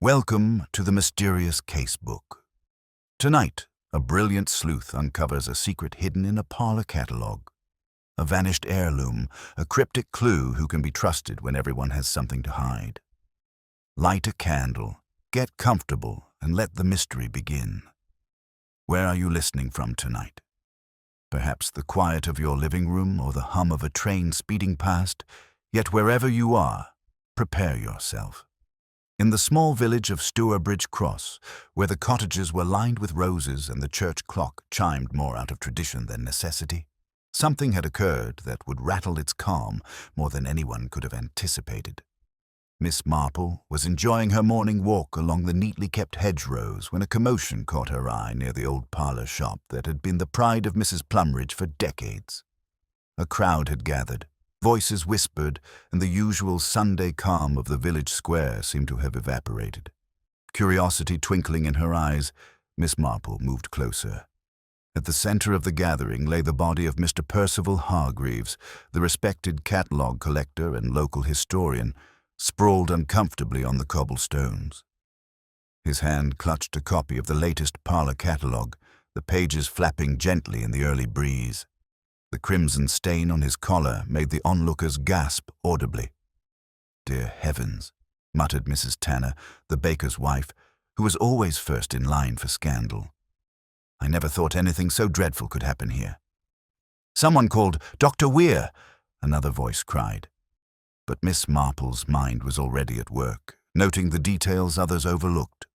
Welcome to the mysterious casebook. Tonight, a brilliant sleuth uncovers a secret hidden in a parlor catalogue. A vanished heirloom, a cryptic clue who can be trusted when everyone has something to hide. Light a candle, get comfortable, and let the mystery begin. Where are you listening from tonight? Perhaps the quiet of your living room or the hum of a train speeding past, yet wherever you are, prepare yourself. In the small village of Stourbridge Cross, where the cottages were lined with roses and the church clock chimed more out of tradition than necessity, something had occurred that would rattle its calm more than anyone could have anticipated. Miss Marple was enjoying her morning walk along the neatly kept hedgerows when a commotion caught her eye near the old parlour shop that had been the pride of Mrs. Plumridge for decades. A crowd had gathered. Voices whispered, and the usual Sunday calm of the village square seemed to have evaporated. Curiosity twinkling in her eyes, Miss Marple moved closer. At the centre of the gathering lay the body of Mr. Percival Hargreaves, the respected catalogue collector and local historian, sprawled uncomfortably on the cobblestones. His hand clutched a copy of the latest parlour catalogue, the pages flapping gently in the early breeze. The crimson stain on his collar made the onlookers gasp audibly. "Dear heavens," muttered Mrs. Tanner, the baker's wife, who was always first in line for scandal. "I never thought anything so dreadful could happen here." "Someone called Dr. Weir," another voice cried. But Miss Marple's mind was already at work, noting the details others overlooked.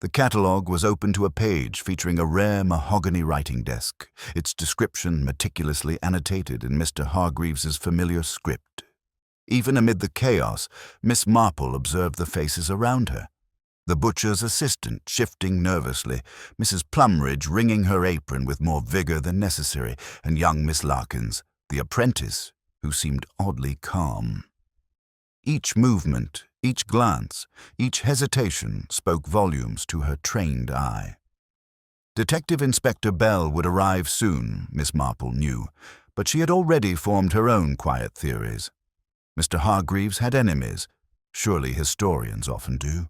The catalogue was open to a page featuring a rare mahogany writing desk, its description meticulously annotated in Mr. Hargreaves's familiar script. Even amid the chaos, Miss Marple observed the faces around her. The butcher's assistant shifting nervously, Mrs. Plumridge wringing her apron with more vigour than necessary, and young Miss Larkins, the apprentice, who seemed oddly calm. Each movement, each glance, each hesitation spoke volumes to her trained eye. Detective Inspector Bell would arrive soon, Miss Marple knew, but she had already formed her own quiet theories. Mr. Hargreaves had enemies. Surely historians often do.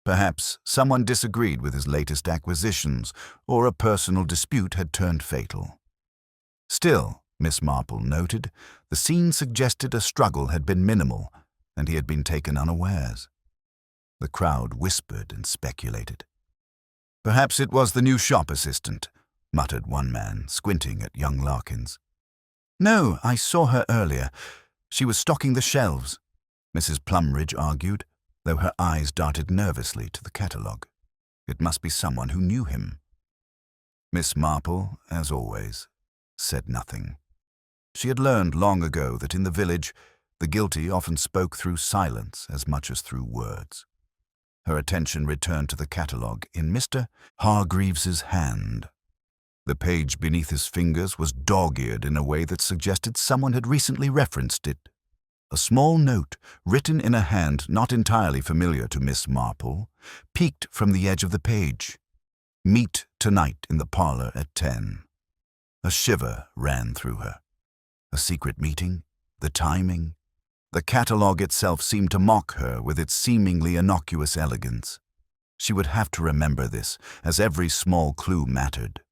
Perhaps someone disagreed with his latest acquisitions, or a personal dispute had turned fatal. Still, Miss Marple noted, the scene suggested a struggle had been minimal, and he had been taken unawares. The crowd whispered and speculated. "Perhaps it was the new shop assistant," muttered one man, squinting at young Larkins. "No, I saw her earlier. She was stocking the shelves," Mrs. Plumridge argued, though her eyes darted nervously to the catalogue. It must be someone who knew him. Miss Marple, as always, said nothing. She had learned long ago that in the village, the guilty often spoke through silence as much as through words. Her attention returned to the catalogue in Mr. Hargreaves's hand. The page beneath his fingers was dog-eared in a way that suggested someone had recently referenced it. A small note, written in a hand not entirely familiar to Miss Marple, peeked from the edge of the page. "Meet tonight in the parlour at 10. A shiver ran through her. A secret meeting? The timing? The catalogue itself seemed to mock her with its seemingly innocuous elegance. She would have to remember this, as every small clue mattered.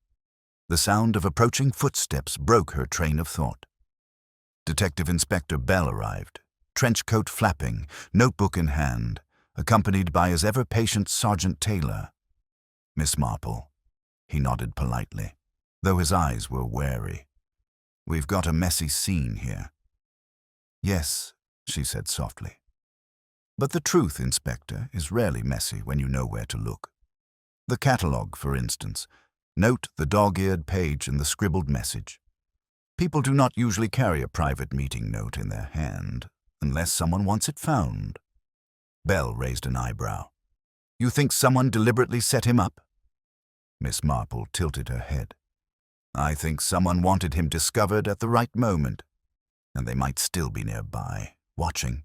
The sound of approaching footsteps broke her train of thought. Detective Inspector Bell arrived, trench coat flapping, notebook in hand, accompanied by his ever-patient Sergeant Taylor. "Miss Marple," he nodded politely, though his eyes were wary. "We've got a messy scene here." "Yes," she said softly. "But the truth, Inspector, is rarely messy when you know where to look. The catalogue, for instance. Note the dog-eared page and the scribbled message. People do not usually carry a private meeting note in their hand, unless someone wants it found." Bell raised an eyebrow. "You think someone deliberately set him up?" Miss Marple tilted her head. "I think someone wanted him discovered at the right moment, and they might still be nearby, watching."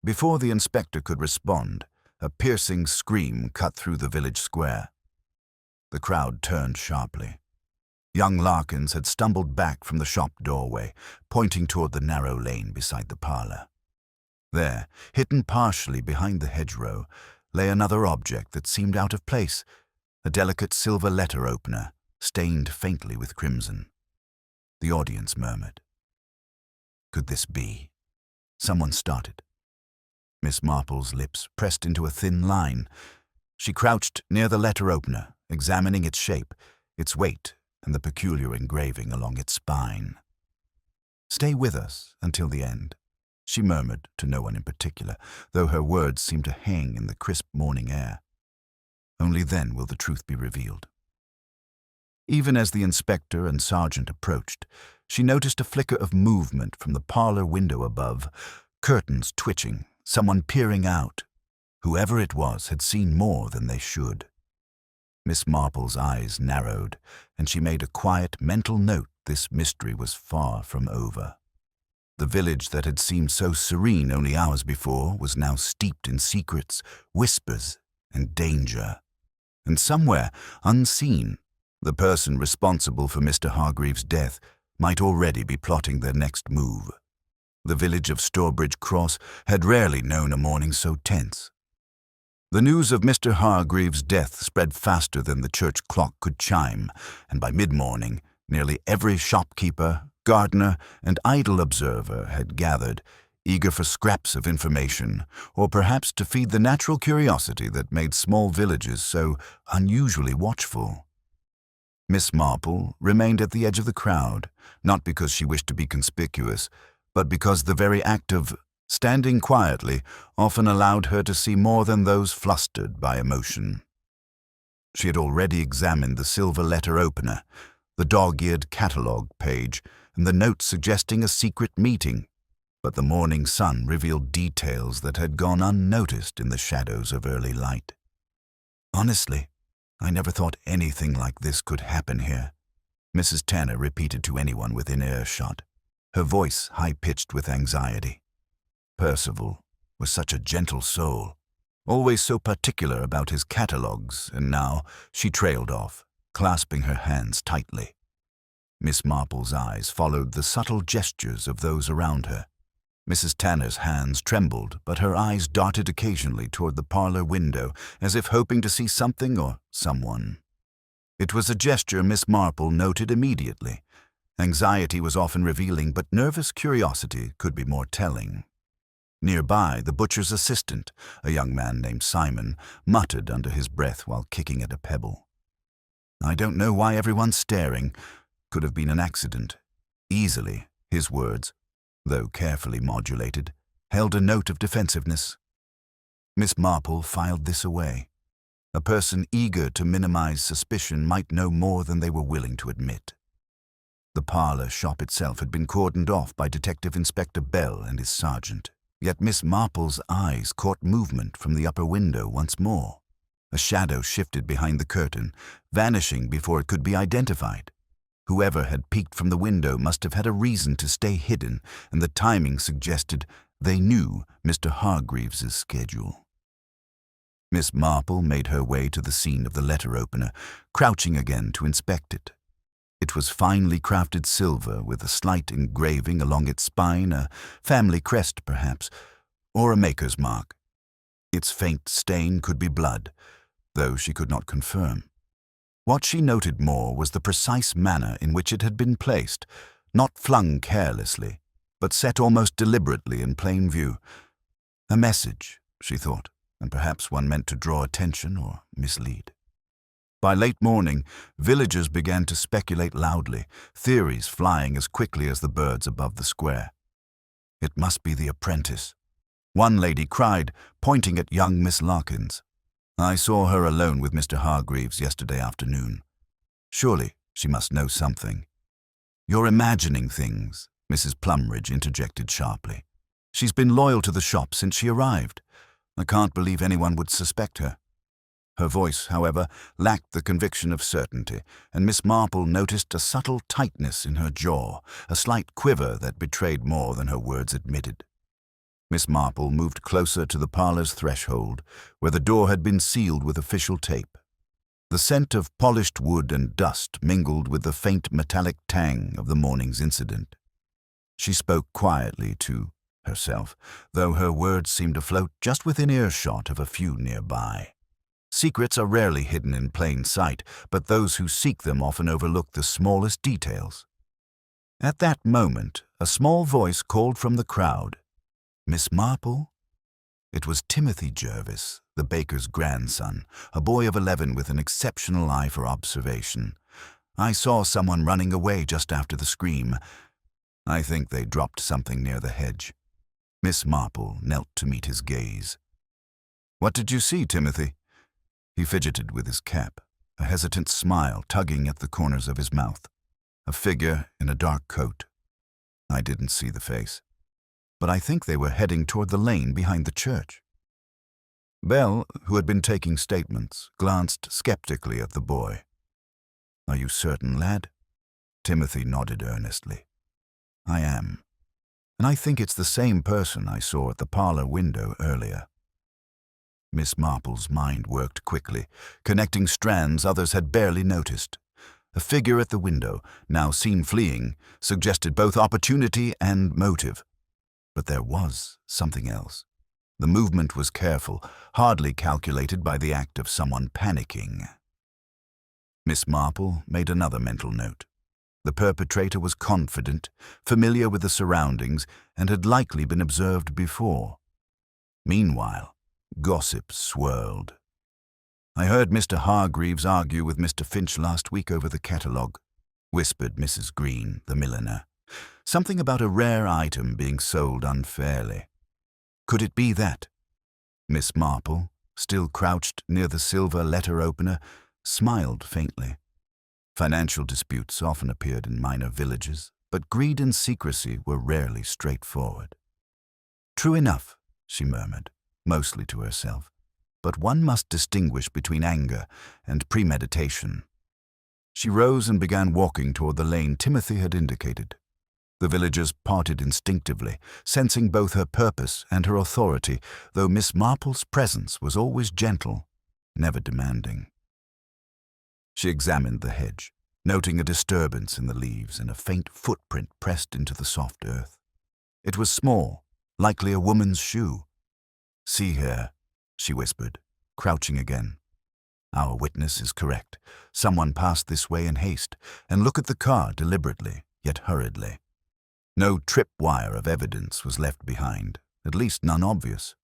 Before the inspector could respond, a piercing scream cut through the village square. The crowd turned sharply. Young Larkins had stumbled back from the shop doorway, pointing toward the narrow lane beside the parlour. There, hidden partially behind the hedgerow, lay another object that seemed out of place, a delicate silver letter opener, stained faintly with crimson. The audience murmured. Could this be? Someone started. Miss Marple's lips pressed into a thin line. She crouched near the letter opener, examining its shape, its weight, and the peculiar engraving along its spine. "Stay with us until the end," she murmured to no one in particular, though her words seemed to hang in the crisp morning air. "Only then will the truth be revealed." Even as the inspector and sergeant approached, she noticed a flicker of movement from the parlor window above, curtains twitching, someone peering out. Whoever it was had seen more than they should. Miss Marple's eyes narrowed, and she made a quiet mental note this mystery was far from over. The village that had seemed so serene only hours before was now steeped in secrets, whispers, and danger. And somewhere, unseen, the person responsible for Mr. Hargreaves' death might already be plotting their next move. The village of Stourbridge Cross had rarely known a morning so tense. The news of Mr. Hargreaves' death spread faster than the church clock could chime, and by mid-morning, nearly every shopkeeper, gardener, and idle observer had gathered, eager for scraps of information, or perhaps to feed the natural curiosity that made small villages so unusually watchful. Miss Marple remained at the edge of the crowd, not because she wished to be conspicuous, but because the very act of standing quietly often allowed her to see more than those flustered by emotion. She had already examined the silver letter opener, the dog-eared catalogue page, and the note suggesting a secret meeting, but the morning sun revealed details that had gone unnoticed in the shadows of early light. "Honestly, I never thought anything like this could happen here," Mrs. Tanner repeated to anyone within earshot, her voice high-pitched with anxiety. Percival was such a gentle soul, always so particular about his catalogues, and now she trailed off, clasping her hands tightly. Miss Marple's eyes followed the subtle gestures of those around her. Mrs. Tanner's hands trembled, but her eyes darted occasionally toward the parlor window, as if hoping to see something or someone. It was a gesture Miss Marple noted immediately. Anxiety was often revealing, but nervous curiosity could be more telling. Nearby, the butcher's assistant, a young man named Simon, muttered under his breath while kicking at a pebble. "I don't know why everyone's staring. Could have been an accident." Easily, his words, though carefully modulated, held a note of defensiveness. Miss Marple filed this away. A person eager to minimize suspicion might know more than they were willing to admit. The parlor shop itself had been cordoned off by Detective Inspector Bell and his sergeant. Yet Miss Marple's eyes caught movement from the upper window once more. A shadow shifted behind the curtain, vanishing before it could be identified. Whoever had peeked from the window must have had a reason to stay hidden, and the timing suggested they knew Mr. Hargreaves' schedule. Miss Marple made her way to the scene of the letter opener, crouching again to inspect it. It was finely crafted silver with a slight engraving along its spine, a family crest perhaps, or a maker's mark. Its faint stain could be blood, though she could not confirm. What she noted more was the precise manner in which it had been placed, not flung carelessly, but set almost deliberately in plain view. A message, she thought, and perhaps one meant to draw attention or mislead. By late morning, villagers began to speculate loudly, theories flying as quickly as the birds above the square. "It must be the apprentice," one lady cried, pointing at young Miss Larkins. "I saw her alone with Mr. Hargreaves yesterday afternoon. Surely she must know something." "You're imagining things," Mrs. Plumridge interjected sharply. "She's been loyal to the shop since she arrived. I can't believe anyone would suspect her." Her voice, however, lacked the conviction of certainty, and Miss Marple noticed a subtle tightness in her jaw, a slight quiver that betrayed more than her words admitted. Miss Marple moved closer to the parlor's threshold, where the door had been sealed with official tape. The scent of polished wood and dust mingled with the faint metallic tang of the morning's incident. She spoke quietly to herself, though her words seemed to float just within earshot of a few nearby. Secrets are rarely hidden in plain sight, but those who seek them often overlook the smallest details. At that moment, a small voice called from the crowd, "Miss Marple?" It was Timothy Jervis, the baker's grandson, a boy of 11 with an exceptional eye for observation. "I saw someone running away just after the scream. I think they dropped something near the hedge." Miss Marple knelt to meet his gaze. "What did you see, Timothy?" He fidgeted with his cap, a hesitant smile tugging at the corners of his mouth. "A figure in a dark coat." "I didn't see the face, but I think they were heading toward the lane behind the church." Bell, who had been taking statements, glanced skeptically at the boy. "Are you certain, lad?" Timothy nodded earnestly. "I am, and I think it's the same person I saw at the parlor window earlier." Miss Marple's mind worked quickly, connecting strands others had barely noticed. A figure at the window, now seen fleeing, suggested both opportunity and motive. But there was something else. The movement was careful, hardly calculated by the act of someone panicking. Miss Marple made another mental note. The perpetrator was confident, familiar with the surroundings, and had likely been observed before. Meanwhile, gossip swirled. "I heard Mr. Hargreaves argue with Mr. Finch last week over the catalogue," whispered Mrs. Green, the milliner. "Something about a rare item being sold unfairly. Could it be that?" Miss Marple, still crouched near the silver letter opener, smiled faintly. Financial disputes often appeared in minor villages, but greed and secrecy were rarely straightforward. "True enough," she murmured, mostly to herself, "but one must distinguish between anger and premeditation." She rose and began walking toward the lane Timothy had indicated. The villagers parted instinctively, sensing both her purpose and her authority, though Miss Marple's presence was always gentle, never demanding. She examined the hedge, noting a disturbance in the leaves and a faint footprint pressed into the soft earth. It was small, likely a woman's shoe. "See here," she whispered, crouching again. "Our witness is correct. Someone passed this way in haste, and look at the car deliberately, yet hurriedly. No tripwire of evidence was left behind, at least none obvious."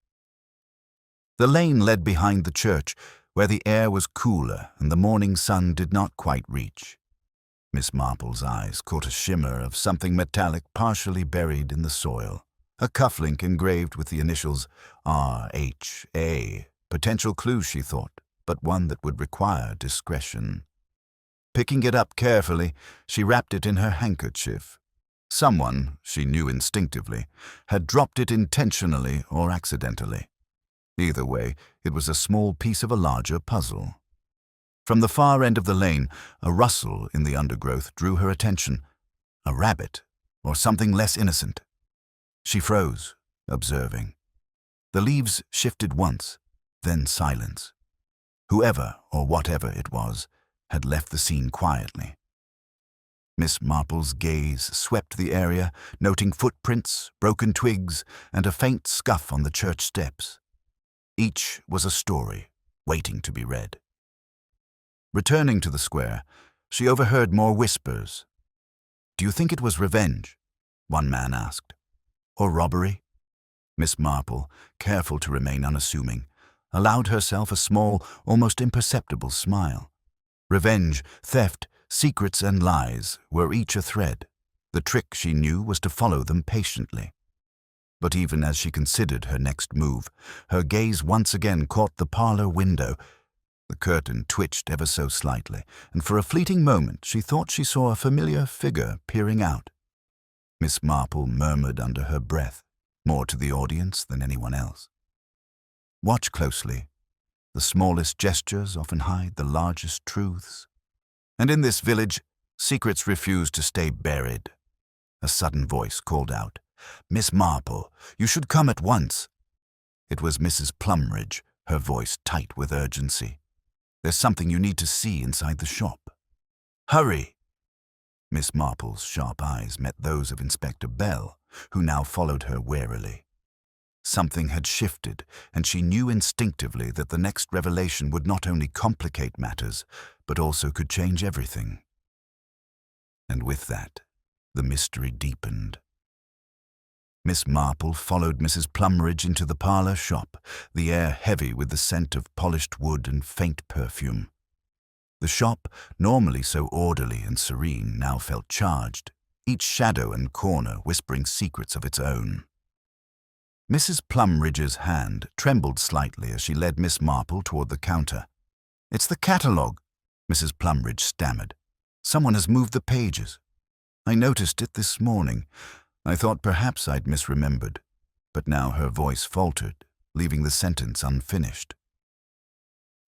The lane led behind the church, where the air was cooler and the morning sun did not quite reach. Miss Marple's eyes caught a shimmer of something metallic partially buried in the soil. A cufflink engraved with the initials R.H.A. Potential clue, she thought, but one that would require discretion. Picking it up carefully, she wrapped it in her handkerchief. Someone, she knew instinctively, had dropped it intentionally or accidentally. Either way, it was a small piece of a larger puzzle. From the far end of the lane, a rustle in the undergrowth drew her attention. A rabbit, or something less innocent. She froze, observing. The leaves shifted once, then silence. Whoever or whatever it was had left the scene quietly. Miss Marple's gaze swept the area, noting footprints, broken twigs, and a faint scuff on the church steps. Each was a story, waiting to be read. Returning to the square, she overheard more whispers. "Do you think it was revenge?" one man asked. "Or robbery?" Miss Marple, careful to remain unassuming, allowed herself a small, almost imperceptible smile. Revenge, theft, secrets and lies were each a thread. The trick, she knew, was to follow them patiently. But even as she considered her next move, her gaze once again caught the parlor window. The curtain twitched ever so slightly, and for a fleeting moment she thought she saw a familiar figure peering out. Miss Marple murmured under her breath, more to the audience than anyone else. "Watch closely. The smallest gestures often hide the largest truths. And in this village, secrets refuse to stay buried." A sudden voice called out, "Miss Marple, you should come at once." It was Mrs. Plumridge, her voice tight with urgency. "There's something you need to see inside the shop. Hurry!" Miss Marple's sharp eyes met those of Inspector Bell, who now followed her warily. Something had shifted, and she knew instinctively that the next revelation would not only complicate matters, but also could change everything. And with that, the mystery deepened. Miss Marple followed Mrs. Plumridge into the parlour shop, the air heavy with the scent of polished wood and faint perfume. The shop, normally so orderly and serene, now felt charged, each shadow and corner whispering secrets of its own. Mrs. Plumridge's hand trembled slightly as she led Miss Marple toward the counter. "It's the catalogue," Mrs. Plumridge stammered. "Someone has moved the pages. I noticed it this morning. I thought perhaps I'd misremembered." But now her voice faltered, leaving the sentence unfinished.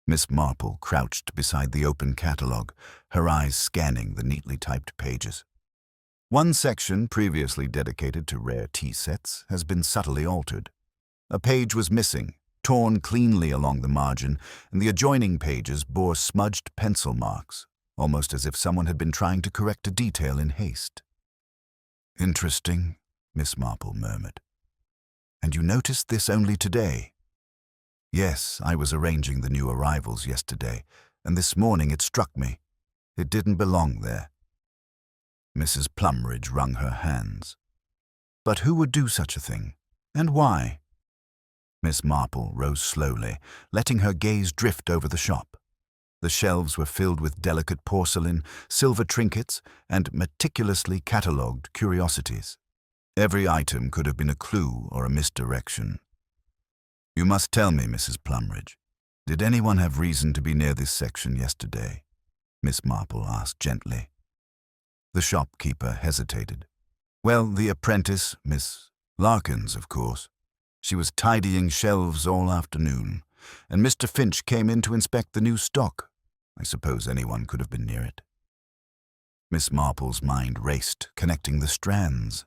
Miss Marple crouched beside the open catalogue, her eyes scanning the neatly typed pages. One section, previously dedicated to rare tea sets, has been subtly altered. A page was missing, torn cleanly along the margin, and the adjoining pages bore smudged pencil marks, almost as if someone had been trying to correct a detail in haste. "Interesting," Miss Marple murmured. "And you noticed this only today?" "Yes, I was arranging the new arrivals yesterday, and this morning it struck me. It didn't belong there." Mrs. Plumridge wrung her hands. "But who would do such a thing? And why?" Miss Marple rose slowly, letting her gaze drift over the shop. The shelves were filled with delicate porcelain, silver trinkets, and meticulously catalogued curiosities. Every item could have been a clue or a misdirection. "You must tell me, Mrs. Plumridge, did anyone have reason to be near this section yesterday?" Miss Marple asked gently. The shopkeeper hesitated. "Well, the apprentice, Miss Larkins, of course. She was tidying shelves all afternoon, and Mr. Finch came in to inspect the new stock. I suppose anyone could have been near it." Miss Marple's mind raced, connecting the strands.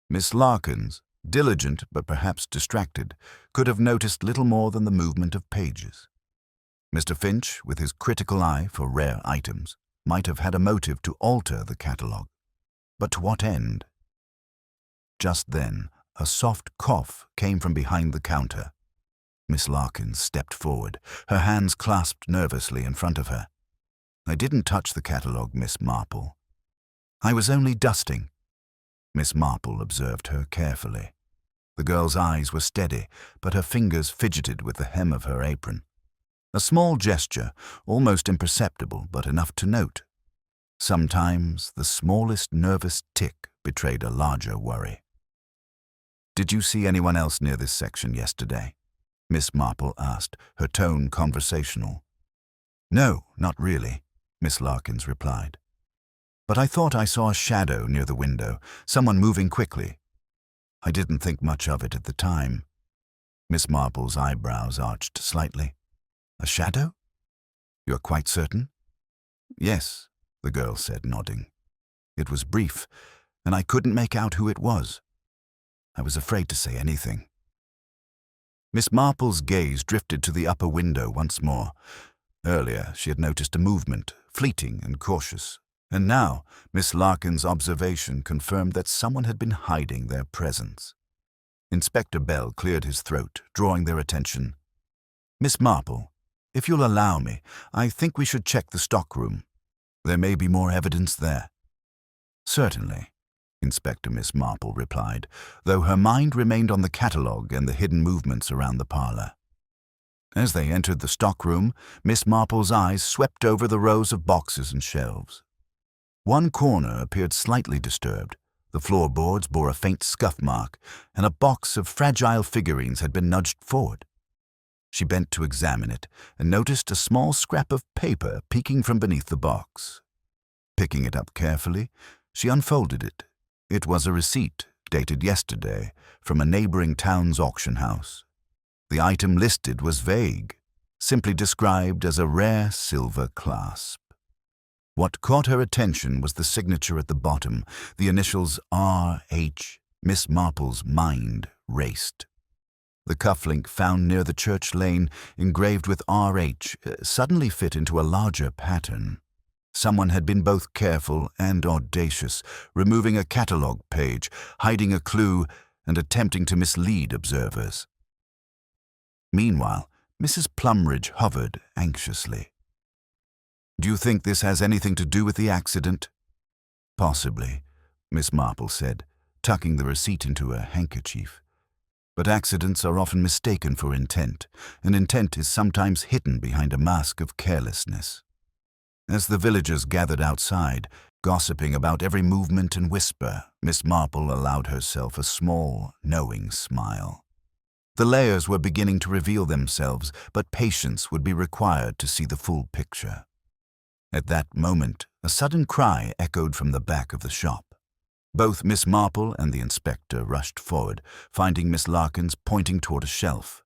Miss Larkins, diligent but perhaps distracted, could have noticed little more than the movement of pages. Mr. Finch, with his critical eye for rare items, might have had a motive to alter the catalogue. But to what end? Just then, a soft cough came from behind the counter. Miss Larkins stepped forward, her hands clasped nervously in front of her. "I didn't touch the catalogue, Miss Marple. I was only dusting." Miss Marple observed her carefully. The girl's eyes were steady, but her fingers fidgeted with the hem of her apron. A small gesture, almost imperceptible, but enough to note. Sometimes the smallest nervous tick betrayed a larger worry. "Did you see anyone else near this section yesterday?" Miss Marple asked, her tone conversational. "No, not really," Miss Larkins replied. "But I thought I saw a shadow near the window, someone moving quickly. I didn't think much of it at the time." Miss Marple's eyebrows arched slightly. "A shadow? You're quite certain?" "Yes," the girl said, nodding. "It was brief, and I couldn't make out who it was. I was afraid to say anything." Miss Marple's gaze drifted to the upper window once more. Earlier, she had noticed a movement, fleeting and cautious, and now Miss Larkins' observation confirmed that someone had been hiding their presence. Inspector Bell cleared his throat, drawing their attention. "Miss Marple, if you'll allow me, I think we should check the stockroom. There may be more evidence there." "Certainly," Inspector Miss Marple replied, though her mind remained on the catalogue and the hidden movements around the parlour. As they entered the stockroom, Miss Marple's eyes swept over the rows of boxes and shelves. One corner appeared slightly disturbed. The floorboards bore a faint scuff mark, and a box of fragile figurines had been nudged forward. She bent to examine it and noticed a small scrap of paper peeking from beneath the box. Picking it up carefully, she unfolded it. It was a receipt, dated yesterday, from a neighboring town's auction house. The item listed was vague, simply described as a rare silver clasp. What caught her attention was the signature at the bottom, the initials R.H. Miss Marple's mind raced. The cufflink found near the church lane, engraved with R.H., suddenly fit into a larger pattern. Someone had been both careful and audacious, removing a catalogue page, hiding a clue, and attempting to mislead observers. Meanwhile, Mrs. Plumridge hovered anxiously. "Do you think this has anything to do with the accident?" "Possibly," Miss Marple said, tucking the receipt into her handkerchief. "But accidents are often mistaken for intent, and intent is sometimes hidden behind a mask of carelessness." As the villagers gathered outside, gossiping about every movement and whisper, Miss Marple allowed herself a small, knowing smile. The layers were beginning to reveal themselves, but patience would be required to see the full picture. At that moment, a sudden cry echoed from the back of the shop. Both Miss Marple and the inspector rushed forward, finding Miss Larkins pointing toward a shelf.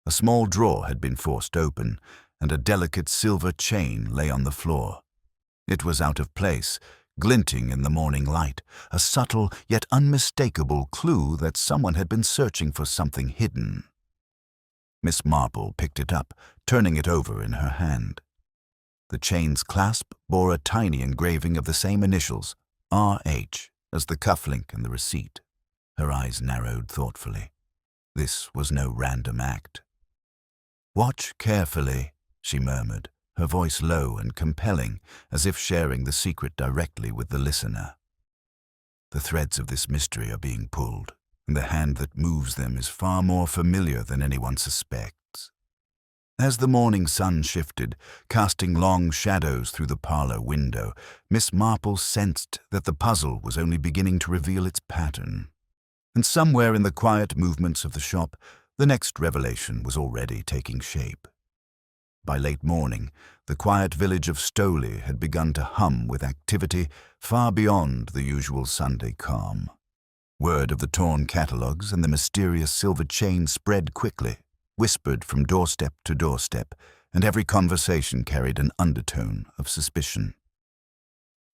A small drawer had been forced open, and a delicate silver chain lay on the floor. It was out of place, glinting in the morning light, a subtle yet unmistakable clue that someone had been searching for something hidden. Miss Marple picked it up, turning it over in her hand. The chain's clasp bore a tiny engraving of the same initials, R.H., as the cufflink and the receipt. Her eyes narrowed thoughtfully. This was no random act. "Watch carefully," she murmured, her voice low and compelling, as if sharing the secret directly with the listener. "The threads of this mystery are being pulled, and the hand that moves them is far more familiar than anyone suspects." As the morning sun shifted, casting long shadows through the parlour window, Miss Marple sensed that the puzzle was only beginning to reveal its pattern. And somewhere in the quiet movements of the shop, the next revelation was already taking shape. By late morning, the quiet village of Stowley had begun to hum with activity far beyond the usual Sunday calm. Word of the torn catalogues and the mysterious silver chain spread quickly, whispered from doorstep to doorstep, and every conversation carried an undertone of suspicion.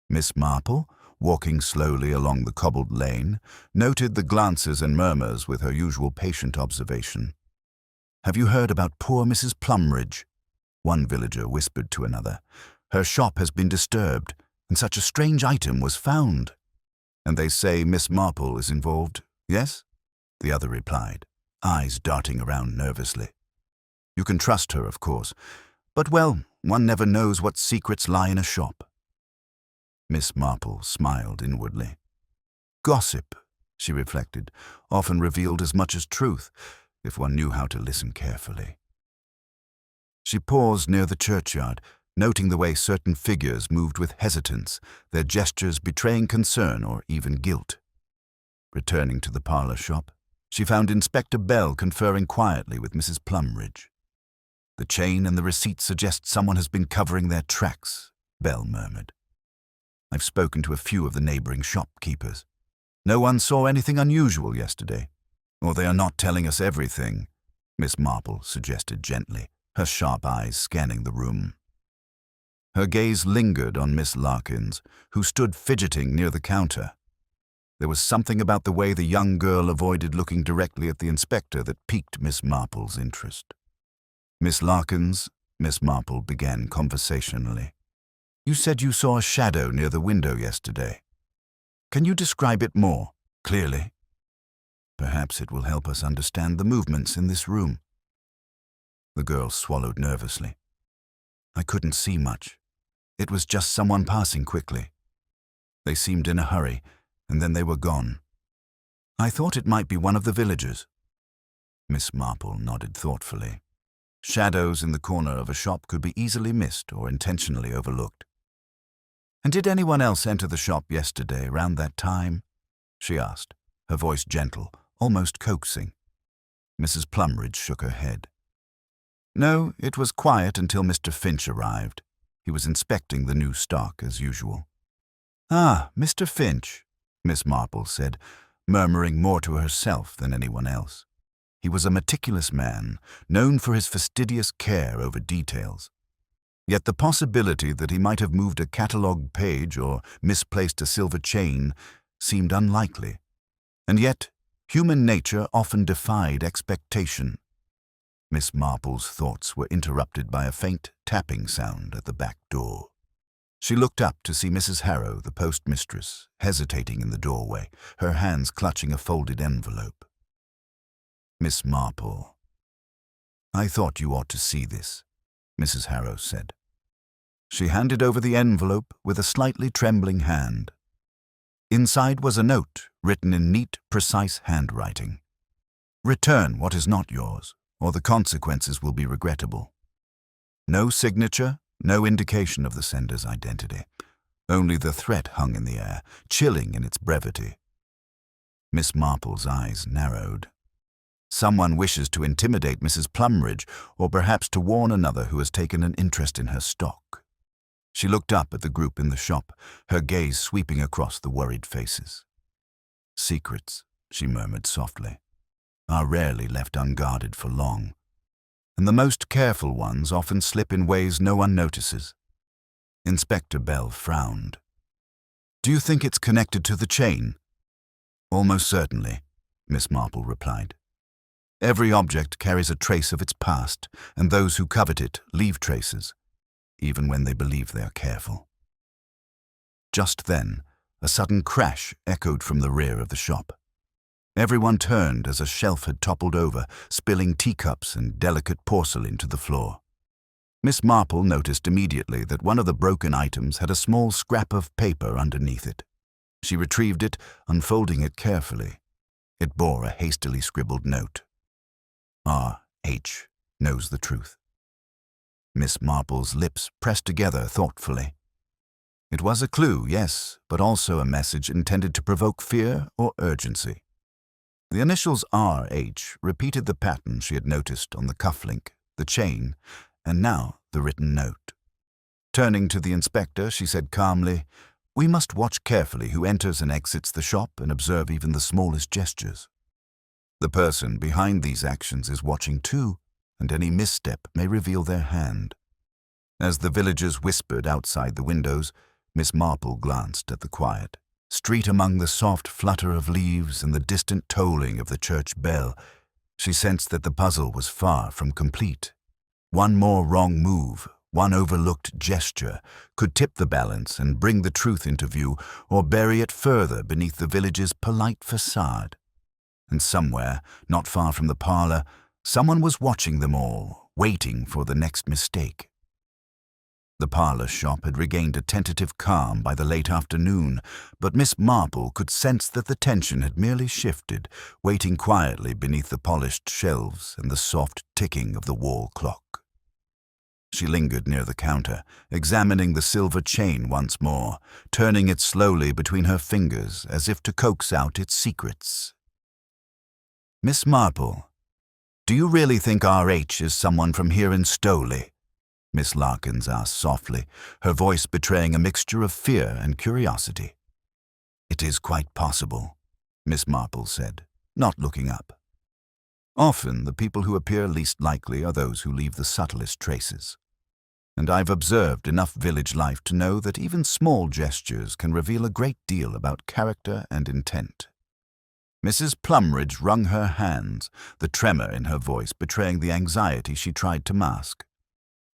Miss Marple, walking slowly along the cobbled lane, noted the glances and murmurs with her usual patient observation. "Have you heard about poor Mrs. Plumridge?" one villager whispered to another. "Her shop has been disturbed, and such a strange item was found." "And they say Miss Marple is involved, yes?" the other replied, eyes darting around nervously. "You can trust her, of course, but, well, one never knows what secrets lie in a shop." Miss Marple smiled inwardly. Gossip, she reflected, often revealed as much as truth, if one knew how to listen carefully. She paused near the churchyard, noting the way certain figures moved with hesitance, their gestures betraying concern or even guilt. Returning to the parlour shop, she found Inspector Bell conferring quietly with Mrs. Plumridge. "The chain and the receipt suggest someone has been covering their tracks," Bell murmured. "I've spoken to a few of the neighbouring shopkeepers. No one saw anything unusual yesterday. Or they are not telling us everything," Miss Marple suggested gently, her sharp eyes scanning the room. Her gaze lingered on Miss Larkins, who stood fidgeting near the counter. There was something about the way the young girl avoided looking directly at the inspector that piqued Miss Marple's interest. "Miss Larkins," Miss Marple began conversationally, "you said you saw a shadow near the window yesterday. Can you describe it more clearly? Perhaps it will help us understand the movements in this room." The girl swallowed nervously. "I couldn't see much. It was just someone passing quickly. They seemed in a hurry, and then they were gone. I thought it might be one of the villagers." Miss Marple nodded thoughtfully. Shadows in the corner of a shop could be easily missed or intentionally overlooked. "And did anyone else enter the shop yesterday around that time?" she asked, her voice gentle, almost coaxing. Mrs. Plumridge shook her head. "No, it was quiet until Mr. Finch arrived. He was inspecting the new stock as usual." "Ah, Mr. Finch," Miss Marple said, murmuring more to herself than anyone else. He was a meticulous man, known for his fastidious care over details. Yet the possibility that he might have moved a catalogue page or misplaced a silver chain seemed unlikely. And yet, human nature often defied expectation. Miss Marple's thoughts were interrupted by a faint tapping sound at the back door. She looked up to see Mrs. Harrow, the postmistress, hesitating in the doorway, her hands clutching a folded envelope. "Miss Marple, I thought you ought to see this," Mrs. Harrow said. She handed over the envelope with a slightly trembling hand. Inside was a note written in neat, precise handwriting. "Return what is not yours, or the consequences will be regrettable." No signature, no indication of the sender's identity. Only the threat hung in the air, chilling in its brevity. Miss Marple's eyes narrowed. Someone wishes to intimidate Mrs. Plumridge, or perhaps to warn another who has taken an interest in her stock. She looked up at the group in the shop, her gaze sweeping across the worried faces. "Secrets," she murmured softly, "are rarely left unguarded for long, and the most careful ones often slip in ways no one notices." Inspector Bell frowned. "Do you think it's connected to the chain?" "Almost certainly," Miss Marple replied. "Every object carries a trace of its past, and those who covet it leave traces, even when they believe they are careful." Just then, a sudden crash echoed from the rear of the shop. Everyone turned as a shelf had toppled over, spilling teacups and delicate porcelain to the floor. Miss Marple noticed immediately that one of the broken items had a small scrap of paper underneath it. She retrieved it, unfolding it carefully. It bore a hastily scribbled note. "R.H. knows the truth." Miss Marple's lips pressed together thoughtfully. It was a clue, yes, but also a message intended to provoke fear or urgency. The initials R.H. repeated the pattern she had noticed on the cufflink, the chain, and now the written note. Turning to the inspector, she said calmly, "We must watch carefully who enters and exits the shop and observe even the smallest gestures. The person behind these actions is watching too, and any misstep may reveal their hand." As the villagers whispered outside the windows, Miss Marple glanced at the quiet street among the soft flutter of leaves and the distant tolling of the church bell. She sensed that the puzzle was far from complete. One more wrong move, one overlooked gesture, could tip the balance and bring the truth into view, or bury it further beneath the village's polite facade. And somewhere, not far from the parlour, someone was watching them all, waiting for the next mistake. The parlour shop had regained a tentative calm by the late afternoon, but Miss Marple could sense that the tension had merely shifted, waiting quietly beneath the polished shelves and the soft ticking of the wall clock. She lingered near the counter, examining the silver chain once more, turning it slowly between her fingers as if to coax out its secrets. "Miss Marple, do you really think R.H. is someone from here in Stowley?" Miss Larkins asked softly, her voice betraying a mixture of fear and curiosity. "It is quite possible," Miss Marple said, not looking up. "Often the people who appear least likely are those who leave the subtlest traces. And I've observed enough village life to know that even small gestures can reveal a great deal about character and intent." Mrs. Plumridge wrung her hands, the tremor in her voice betraying the anxiety she tried to mask.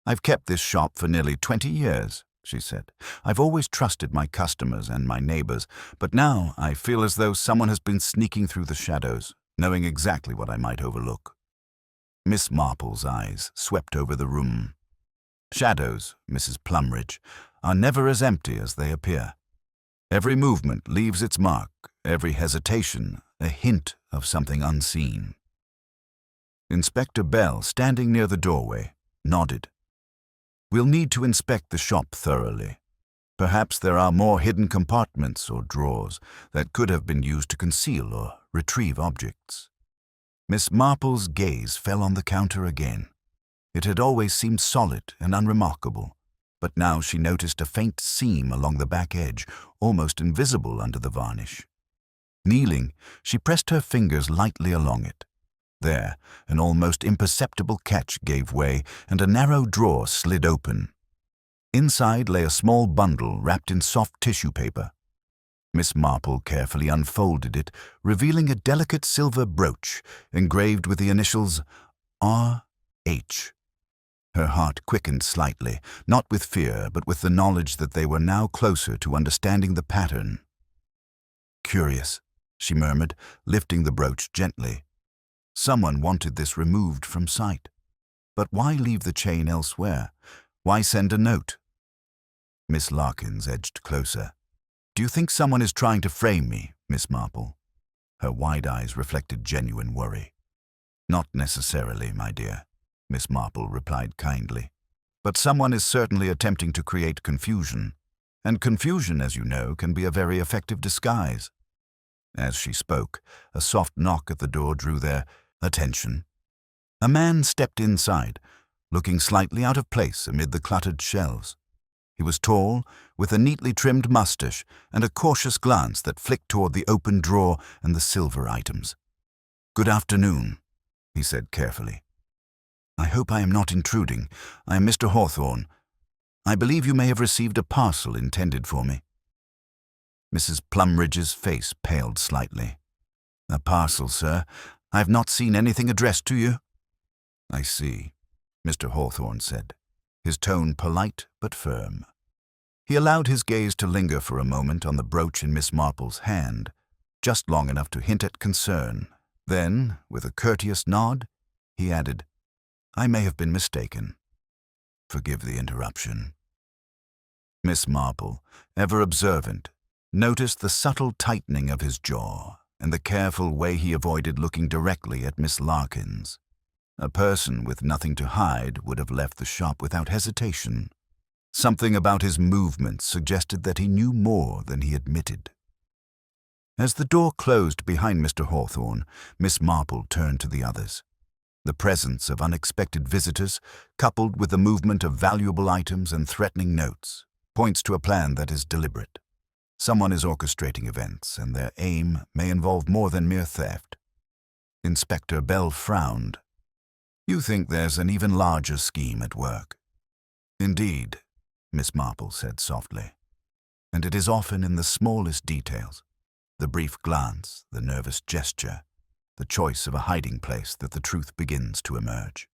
"I've kept this shop for nearly 20 years, she said. "I've always trusted my customers and my neighbors, but now I feel as though someone has been sneaking through the shadows, knowing exactly what I might overlook." Miss Marple's eyes swept over the room. "Shadows, Mrs. Plumridge, are never as empty as they appear. Every movement leaves its mark, every hesitation a hint of something unseen." Inspector Bell, standing near the doorway, nodded. "We'll need to inspect the shop thoroughly. Perhaps there are more hidden compartments or drawers that could have been used to conceal or retrieve objects." Miss Marple's gaze fell on the counter again. It had always seemed solid and unremarkable, but now she noticed a faint seam along the back edge, almost invisible under the varnish. Kneeling, she pressed her fingers lightly along it. There, an almost imperceptible catch gave way, and a narrow drawer slid open. Inside lay a small bundle wrapped in soft tissue paper. Miss Marple carefully unfolded it, revealing a delicate silver brooch engraved with the initials R.H. Her heart quickened slightly, not with fear, but with the knowledge that they were now closer to understanding the pattern. "Curious," she murmured, lifting the brooch gently. Someone wanted this removed from sight. But why leave the chain elsewhere? Why send a note? Miss Larkins edged closer. "Do you think someone is trying to frame me, Miss Marple?" Her wide eyes reflected genuine worry. "Not necessarily, my dear," Miss Marple replied kindly. "But someone is certainly attempting to create confusion. And confusion, as you know, can be a very effective disguise." As she spoke, a soft knock at the door drew their attention. A man stepped inside, looking slightly out of place amid the cluttered shelves. He was tall, with a neatly trimmed mustache and a cautious glance that flicked toward the open drawer and the silver items. "Good afternoon," he said carefully. "I hope I am not intruding. I am Mr. Hawthorne. I believe you may have received a parcel intended for me." Mrs. Plumridge's face paled slightly. "A parcel, sir? I have not seen anything addressed to you." "I see," Mr. Hawthorne said, his tone polite but firm. He allowed his gaze to linger for a moment on the brooch in Miss Marple's hand, just long enough to hint at concern. Then, with a courteous nod, he added, "I may have been mistaken. Forgive the interruption." Miss Marple, ever observant, noticed the subtle tightening of his jaw and the careful way he avoided looking directly at Miss Larkins. A person with nothing to hide would have left the shop without hesitation. Something about his movements suggested that he knew more than he admitted. As the door closed behind Mr. Hawthorne, Miss Marple turned to the others. The presence of unexpected visitors, coupled with the movement of valuable items and threatening notes, points to a plan that is deliberate. Someone is orchestrating events, and their aim may involve more than mere theft. Inspector Bell frowned. "You think there's an even larger scheme at work?" "Indeed," Miss Marple said softly. "And it is often in the smallest details, the brief glance, the nervous gesture, the choice of a hiding place that the truth begins to emerge."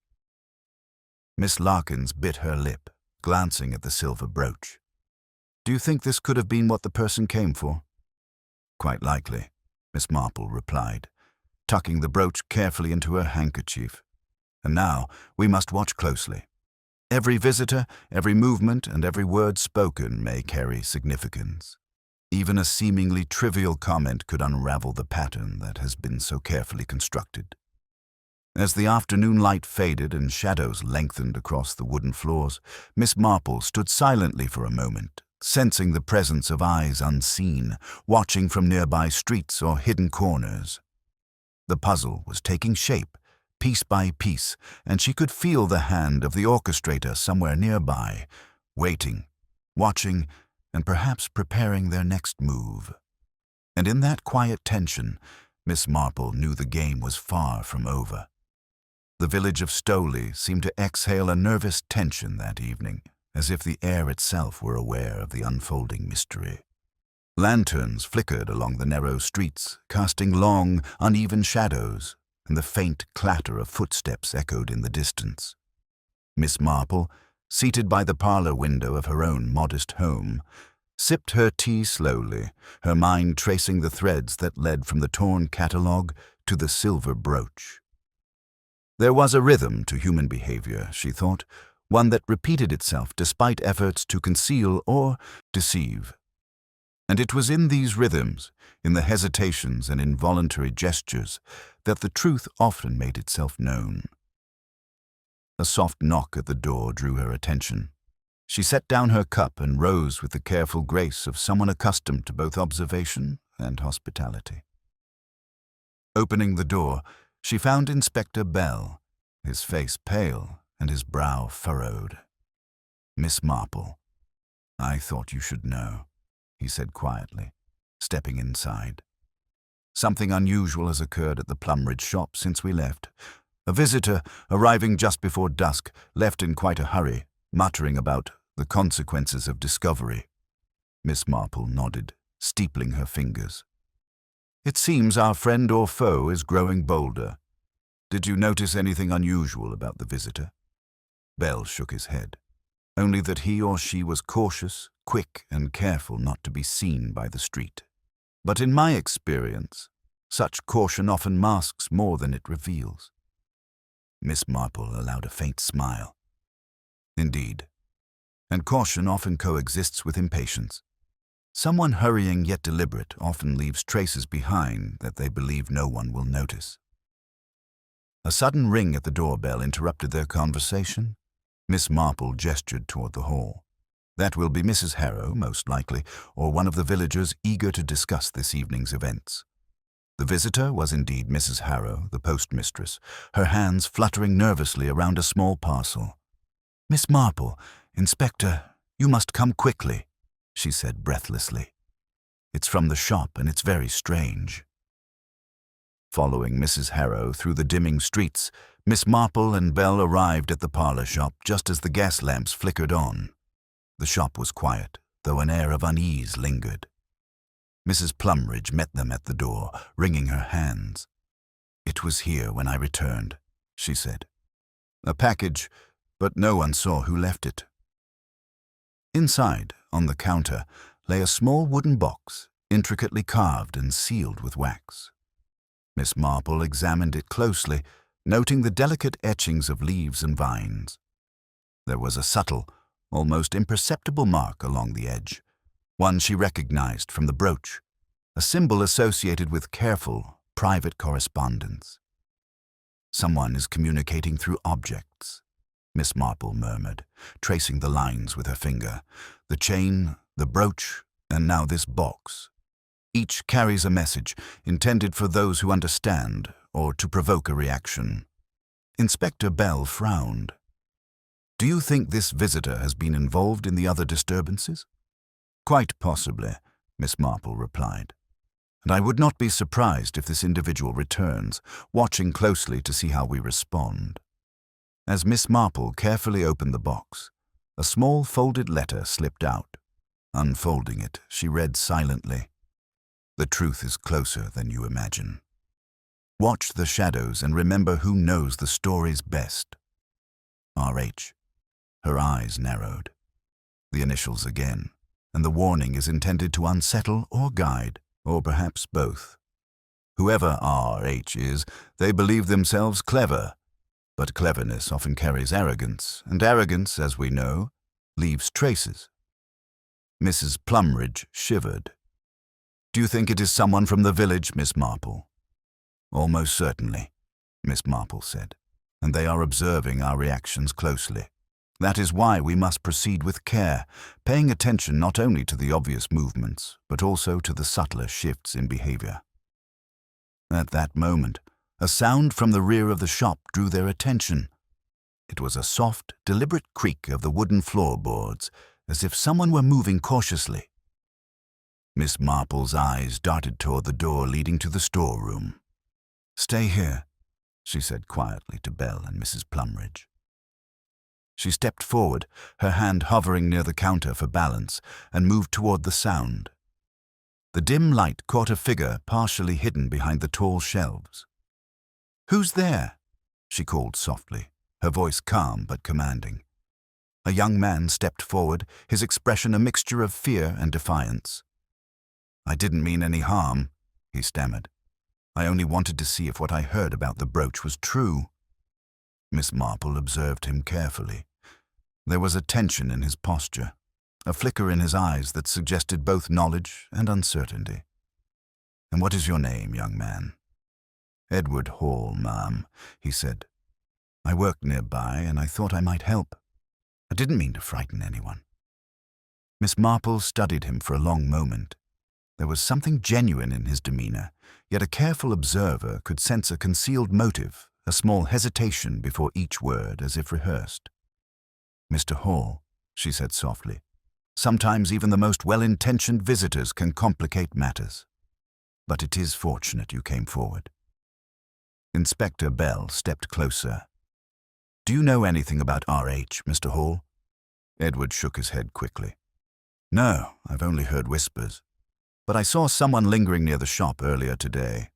Miss Larkins bit her lip, glancing at the silver brooch. "Do you think this could have been what the person came for?" "Quite likely," Miss Marple replied, tucking the brooch carefully into her handkerchief. "And now we must watch closely. Every visitor, every movement, and every word spoken may carry significance. Even a seemingly trivial comment could unravel the pattern that has been so carefully constructed." As the afternoon light faded and shadows lengthened across the wooden floors, Miss Marple stood silently for a moment, sensing the presence of eyes unseen, watching from nearby streets or hidden corners. The puzzle was taking shape, piece by piece, and she could feel the hand of the orchestrator somewhere nearby, waiting, watching, and perhaps preparing their next move. And in that quiet tension, Miss Marple knew the game was far from over. The village of Stowley seemed to exhale a nervous tension that evening, as if the air itself were aware of the unfolding mystery. Lanterns flickered along the narrow streets, casting long, uneven shadows, and the faint clatter of footsteps echoed in the distance. Miss Marple, seated by the parlour window of her own modest home, sipped her tea slowly, her mind tracing the threads that led from the torn catalogue to the silver brooch. There was a rhythm to human behaviour, she thought, one that repeated itself despite efforts to conceal or deceive. And it was in these rhythms, in the hesitations and involuntary gestures, that the truth often made itself known. A soft knock at the door drew her attention. She set down her cup and rose with the careful grace of someone accustomed to both observation and hospitality. Opening the door, she found Inspector Bell, his face pale and his brow furrowed. "Miss Marple, I thought you should know," he said quietly, stepping inside. "Something unusual has occurred at the Plumridge shop since we left. A visitor, arriving just before dusk, left in quite a hurry, muttering about the consequences of discovery." Miss Marple nodded, steepling her fingers. "It seems our friend or foe is growing bolder. Did you notice anything unusual about the visitor?" Bell shook his head. Only that he or she was cautious, quick, and careful not to be seen by the street. But in my experience, such caution often masks more than it reveals. Miss Marple allowed a faint smile. Indeed. And caution often coexists with impatience. Someone hurrying yet deliberate often leaves traces behind that they believe no one will notice. A sudden ring at the doorbell interrupted their conversation. Miss Marple gestured toward the hall. That will be Mrs. Harrow, most likely, or one of the villagers eager to discuss this evening's events. The visitor was indeed Mrs. Harrow, the postmistress, her hands fluttering nervously around a small parcel. "Miss Marple, Inspector, you must come quickly," she said breathlessly. "It's from the shop, and it's very strange." Following Mrs. Harrow through the dimming streets, Miss Marple and Bell arrived at the parlour shop just as the gas lamps flickered on. The shop was quiet, though an air of unease lingered. Mrs. Plumridge met them at the door, wringing her hands. "It was here when I returned," she said. "A package, but no one saw who left it." Inside, on the counter, lay a small wooden box, intricately carved and sealed with wax. Miss Marple examined it closely, noting the delicate etchings of leaves and vines. There was a subtle, almost imperceptible mark along the edge, one she recognized from the brooch, a symbol associated with careful, private correspondence. "Someone is communicating through objects," Miss Marple murmured, tracing the lines with her finger. "The chain, the brooch, and now this box. Each carries a message, intended for those who understand, or to provoke a reaction." Inspector Bell frowned. "Do you think this visitor has been involved in the other disturbances?" "Quite possibly," Miss Marple replied. "And I would not be surprised if this individual returns, watching closely to see how we respond." As Miss Marple carefully opened the box, a small folded letter slipped out. Unfolding it, she read silently, "The truth is closer than you imagine. Watch the shadows and remember who knows the stories best. R.H." Her eyes narrowed. The initials again, and the warning is intended to unsettle or guide, or perhaps both. Whoever R.H. is, they believe themselves clever, but cleverness often carries arrogance, and arrogance, as we know, leaves traces. Mrs. Plumridge shivered. "Do you think it is someone from the village, Miss Marple?" "Almost certainly," Miss Marple said, "and they are observing our reactions closely. That is why we must proceed with care, paying attention not only to the obvious movements, but also to the subtler shifts in behavior." At that moment, a sound from the rear of the shop drew their attention. It was a soft, deliberate creak of the wooden floorboards, as if someone were moving cautiously. Miss Marple's eyes darted toward the door leading to the storeroom. "Stay here," she said quietly to Bell and Mrs. Plumridge. She stepped forward, her hand hovering near the counter for balance, and moved toward the sound. The dim light caught a figure partially hidden behind the tall shelves. "Who's there?" she called softly, her voice calm but commanding. A young man stepped forward, his expression a mixture of fear and defiance. "I didn't mean any harm," he stammered. "I only wanted to see if what I heard about the brooch was true." Miss Marple observed him carefully. There was a tension in his posture, a flicker in his eyes that suggested both knowledge and uncertainty. "And what is your name, young man?" "Edward Hall, ma'am," he said. "I work nearby, and I thought I might help. I didn't mean to frighten anyone." Miss Marple studied him for a long moment. There was something genuine in his demeanor, yet a careful observer could sense a concealed motive, a small hesitation before each word as if rehearsed. "Mr. Hall," she said softly, "sometimes even the most well-intentioned visitors can complicate matters. But it is fortunate you came forward." Inspector Bell stepped closer. "Do you know anything about R.H., Mr. Hall?" Edward shook his head quickly. "No, I've only heard whispers. But I saw someone lingering near the shop earlier today.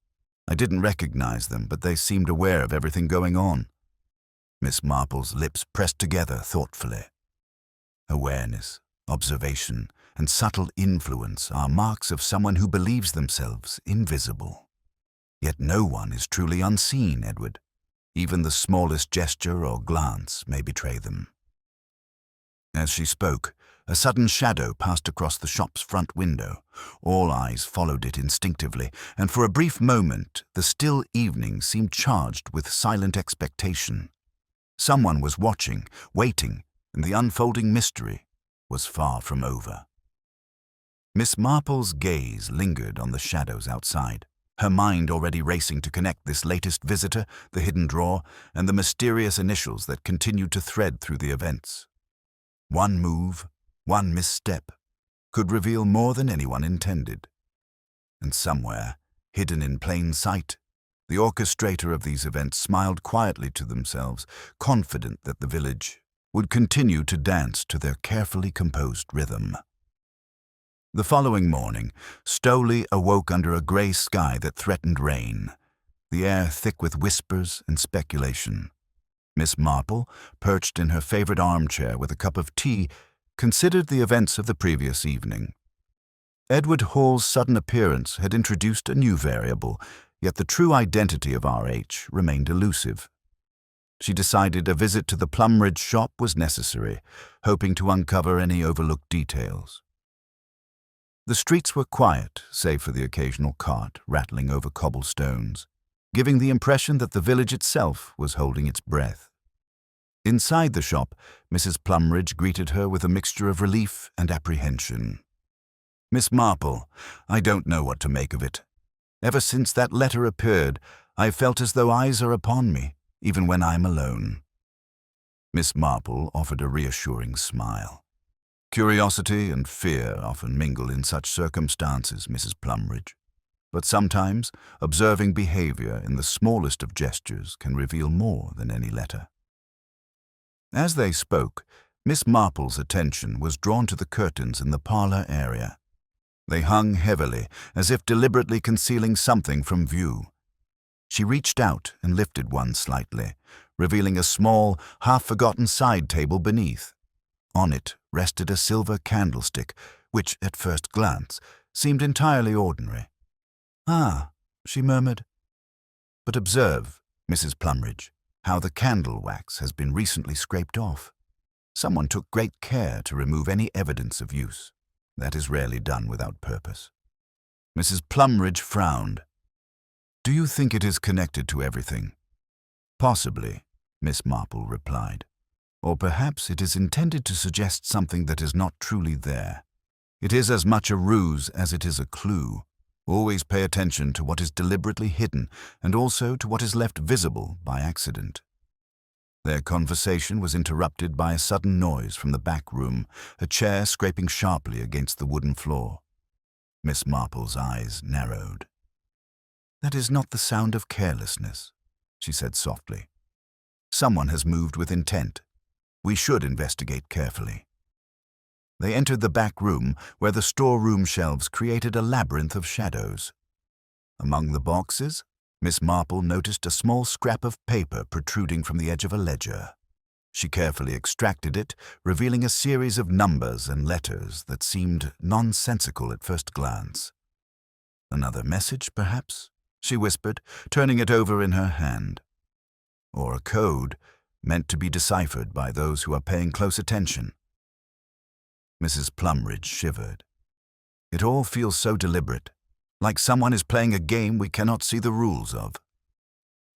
I didn't recognize them, but they seemed aware of everything going on." Miss Marple's lips pressed together thoughtfully. Awareness, observation, and subtle influence are marks of someone who believes themselves invisible. Yet no one is truly unseen, Edward. Even the smallest gesture or glance may betray them. As she spoke, a sudden shadow passed across the shop's front window. All eyes followed it instinctively, and for a brief moment the still evening seemed charged with silent expectation. Someone was watching, waiting, and the unfolding mystery was far from over. Miss Marple's gaze lingered on the shadows outside, her mind already racing to connect this latest visitor, the hidden drawer, and the mysterious initials that continued to thread through the events. One move, one misstep, could reveal more than anyone intended. And somewhere, hidden in plain sight, the orchestrator of these events smiled quietly to themselves, confident that the village would continue to dance to their carefully composed rhythm. The following morning, Stowley awoke under a grey sky that threatened rain, the air thick with whispers and speculation. Miss Marple, perched in her favourite armchair with a cup of tea, considered the events of the previous evening. Edward Hall's sudden appearance had introduced a new variable, yet the true identity of R.H. remained elusive. She decided a visit to the Plumridge shop was necessary, hoping to uncover any overlooked details. The streets were quiet, save for the occasional cart rattling over cobblestones, giving the impression that the village itself was holding its breath. Inside the shop, Mrs. Plumridge greeted her with a mixture of relief and apprehension. "Miss Marple, I don't know what to make of it. Ever since that letter appeared, I've felt as though eyes are upon me, even when I'm alone." Miss Marple offered a reassuring smile. "Curiosity and fear often mingle in such circumstances, Mrs. Plumridge. But sometimes, observing behavior in the smallest of gestures can reveal more than any letter." As they spoke, Miss Marple's attention was drawn to the curtains in the parlour area. They hung heavily, as if deliberately concealing something from view. She reached out and lifted one slightly, revealing a small, half-forgotten side table beneath. On it rested a silver candlestick, which, at first glance, seemed entirely ordinary. "Ah," she murmured. "But observe, Mrs. Plumridge, how the candle wax has been recently scraped off. Someone took great care to remove any evidence of use. That is rarely done without purpose." Mrs. Plumridge frowned. "Do you think it is connected to everything?" "Possibly," Miss Marple replied. "Or perhaps it is intended to suggest something that is not truly there. It is as much a ruse as it is a clue. Always pay attention to what is deliberately hidden and also to what is left visible by accident." Their conversation was interrupted by a sudden noise from the back room, a chair scraping sharply against the wooden floor. Miss Marple's eyes narrowed. "That is not the sound of carelessness," she said softly. "Someone has moved with intent. We should investigate carefully." They entered the back room, where the storeroom shelves created a labyrinth of shadows. Among the boxes, Miss Marple noticed a small scrap of paper protruding from the edge of a ledger. She carefully extracted it, revealing a series of numbers and letters that seemed nonsensical at first glance. "Another message, perhaps?" she whispered, turning it over in her hand. "Or a code meant to be deciphered by those who are paying close attention." Mrs. Plumridge shivered. "It all feels so deliberate, like someone is playing a game we cannot see the rules of."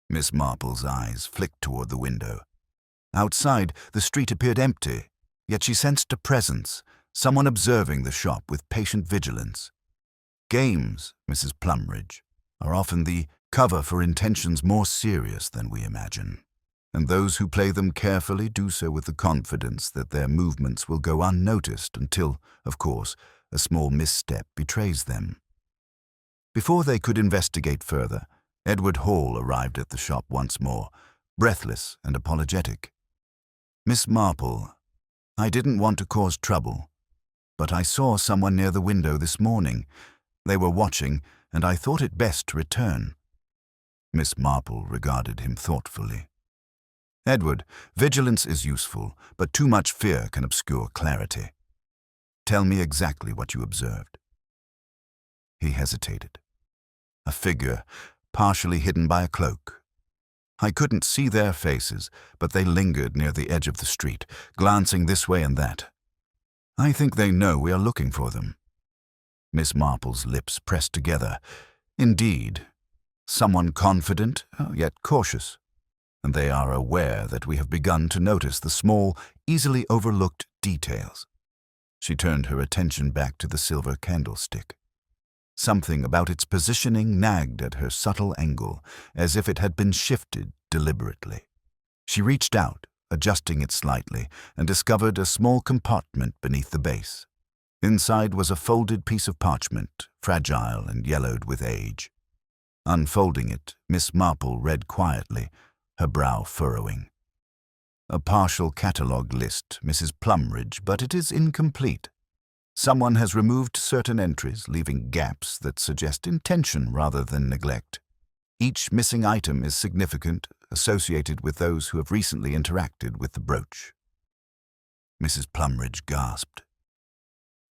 Miss Marple's eyes flicked toward the window. Outside, the street appeared empty, yet she sensed a presence, someone observing the shop with patient vigilance. Games, Mrs. Plumridge, are often the cover for intentions more serious than we imagine. And those who play them carefully do so with the confidence that their movements will go unnoticed until, of course, a small misstep betrays them. Before they could investigate further, Edward Hall arrived at the shop once more, breathless and apologetic. "Miss Marple, I didn't want to cause trouble, but I saw someone near the window this morning. They were watching, and I thought it best to return." Miss Marple regarded him thoughtfully. Edward, vigilance is useful, but too much fear can obscure clarity. Tell me exactly what you observed. He hesitated. A figure, partially hidden by a cloak. I couldn't see their faces, but they lingered near the edge of the street, glancing this way and that. I think they know we are looking for them. Miss Marple's lips pressed together. Indeed, someone confident, yet cautious. And they are aware that we have begun to notice the small, easily overlooked details. She turned her attention back to the silver candlestick. Something about its positioning nagged at her subtle angle, as if it had been shifted deliberately. She reached out, adjusting it slightly, and discovered a small compartment beneath the base. Inside was a folded piece of parchment, fragile and yellowed with age. Unfolding it, Miss Marple read quietly, her brow furrowing. A partial catalogue list, Mrs. Plumridge, but it is incomplete. Someone has removed certain entries, leaving gaps that suggest intention rather than neglect. Each missing item is significant, associated with those who have recently interacted with the brooch. Mrs. Plumridge gasped.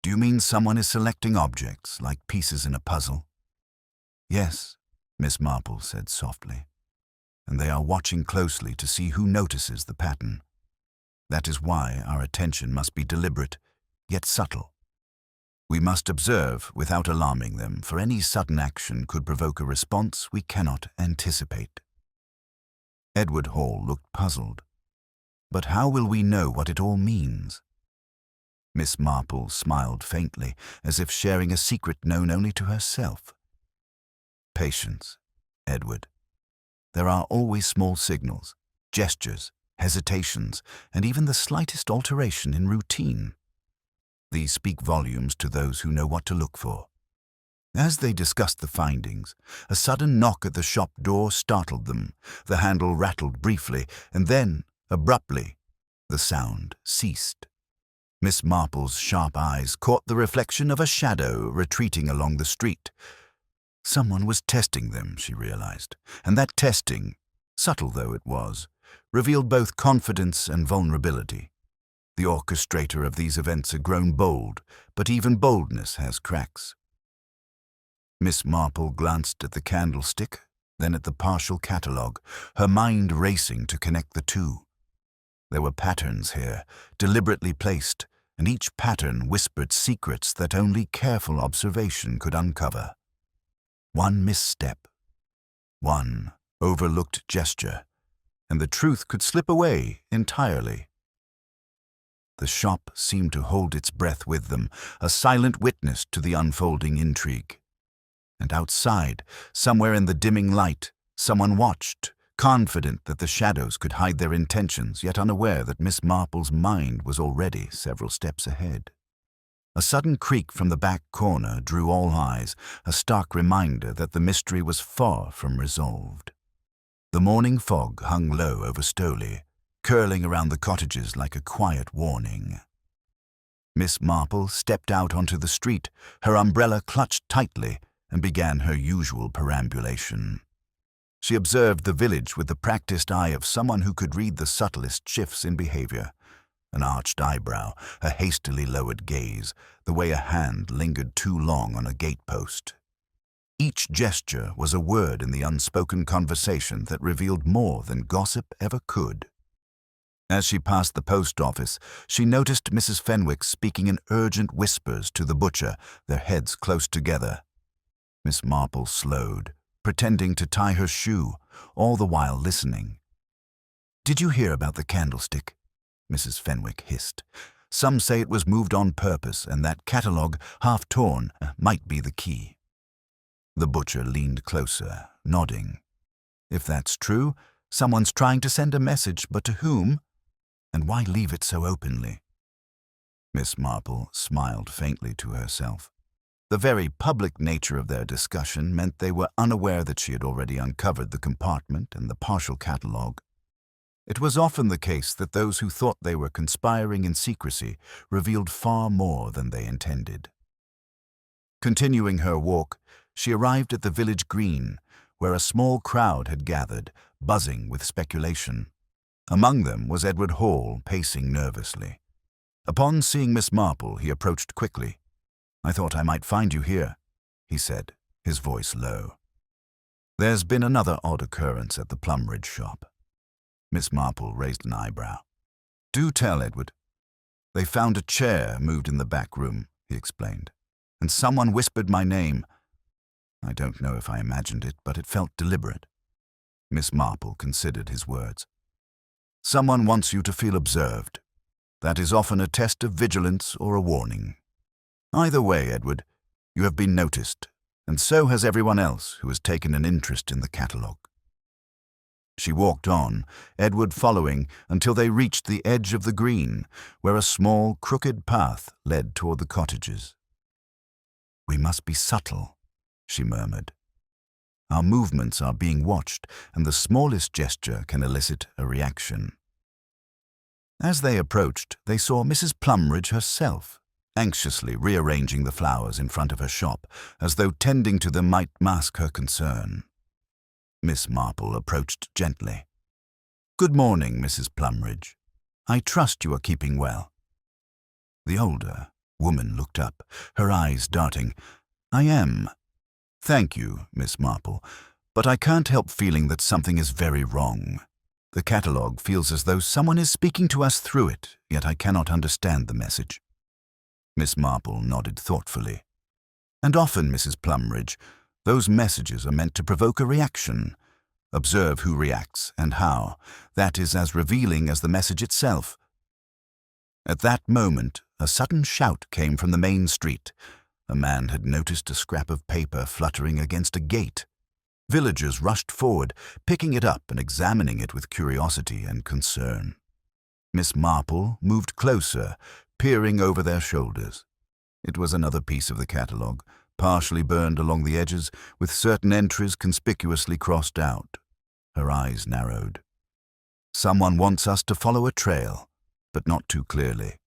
Do you mean someone is selecting objects, like pieces in a puzzle? Yes, Miss Marple said softly. And they are watching closely to see who notices the pattern. That is why our attention must be deliberate, yet subtle. We must observe without alarming them, for any sudden action could provoke a response we cannot anticipate. Edward Hall looked puzzled. But how will we know what it all means? Miss Marple smiled faintly, as if sharing a secret known only to herself. Patience, Edward. There are always small signals, gestures, hesitations, and even the slightest alteration in routine. These speak volumes to those who know what to look for. As they discussed the findings, a sudden knock at the shop door startled them. The handle rattled briefly, and then, abruptly, the sound ceased. Miss Marple's sharp eyes caught the reflection of a shadow retreating along the street. Someone was testing them, she realized, and that testing, subtle though it was, revealed both confidence and vulnerability. The orchestrator of these events had grown bold, but even boldness has cracks. Miss Marple glanced at the candlestick, then at the partial catalogue, her mind racing to connect the two. There were patterns here, deliberately placed, and each pattern whispered secrets that only careful observation could uncover. One misstep, one overlooked gesture, and the truth could slip away entirely. The shop seemed to hold its breath with them, a silent witness to the unfolding intrigue. And outside, somewhere in the dimming light, someone watched, confident that the shadows could hide their intentions, yet unaware that Miss Marple's mind was already several steps ahead. A sudden creak from the back corner drew all eyes, a stark reminder that the mystery was far from resolved. The morning fog hung low over Stowley, curling around the cottages like a quiet warning. Miss Marple stepped out onto the street, her umbrella clutched tightly, and began her usual perambulation. She observed the village with the practiced eye of someone who could read the subtlest shifts in behavior. An arched eyebrow, a hastily lowered gaze, the way a hand lingered too long on a gatepost. Each gesture was a word in the unspoken conversation that revealed more than gossip ever could. As she passed the post office, she noticed Mrs. Fenwick speaking in urgent whispers to the butcher, their heads close together. Miss Marple slowed, pretending to tie her shoe, all the while listening. "Did you hear about the candlestick?" Mrs. Fenwick hissed. "Some say it was moved on purpose, and that catalogue, half torn, might be the key." The butcher leaned closer, nodding. "If that's true, someone's trying to send a message, but to whom? And why leave it so openly?" Miss Marple smiled faintly to herself. The very public nature of their discussion meant they were unaware that she had already uncovered the compartment and the partial catalogue. It was often the case that those who thought they were conspiring in secrecy revealed far more than they intended. Continuing her walk, she arrived at the village green, where a small crowd had gathered, buzzing with speculation. Among them was Edward Hall, pacing nervously. Upon seeing Miss Marple, he approached quickly. "I thought I might find you here," he said, his voice low. "There's been another odd occurrence at the Plumridge shop." Miss Marple raised an eyebrow. "Do tell, Edward." "They found a chair moved in the back room," he explained, "and someone whispered my name. I don't know if I imagined it, but it felt deliberate." Miss Marple considered his words. "Someone wants you to feel observed. That is often a test of vigilance or a warning. Either way, Edward, you have been noticed, and so has everyone else who has taken an interest in the catalogue." She walked on, Edward following, until they reached the edge of the green, where a small, crooked path led toward the cottages. "We must be subtle," she murmured. "Our movements are being watched, and the smallest gesture can elicit a reaction." As they approached, they saw Mrs. Plumridge herself, anxiously rearranging the flowers in front of her shop, as though tending to them might mask her concern. Miss Marple approached gently. "Good morning, Mrs. Plumridge. I trust you are keeping well." The older woman looked up, her eyes darting. "I am. Thank you, Miss Marple, but I can't help feeling that something is very wrong. The catalogue feels as though someone is speaking to us through it, yet I cannot understand the message." Miss Marple nodded thoughtfully. "And often, Mrs. Plumridge, those messages are meant to provoke a reaction. Observe who reacts and how. That is as revealing as the message itself." At that moment, a sudden shout came from the main street. A man had noticed a scrap of paper fluttering against a gate. Villagers rushed forward, picking it up and examining it with curiosity and concern. Miss Marple moved closer, peering over their shoulders. It was another piece of the catalogue, partially burned along the edges, with certain entries conspicuously crossed out. Her eyes narrowed. "Someone wants us to follow a trail, but not too clearly.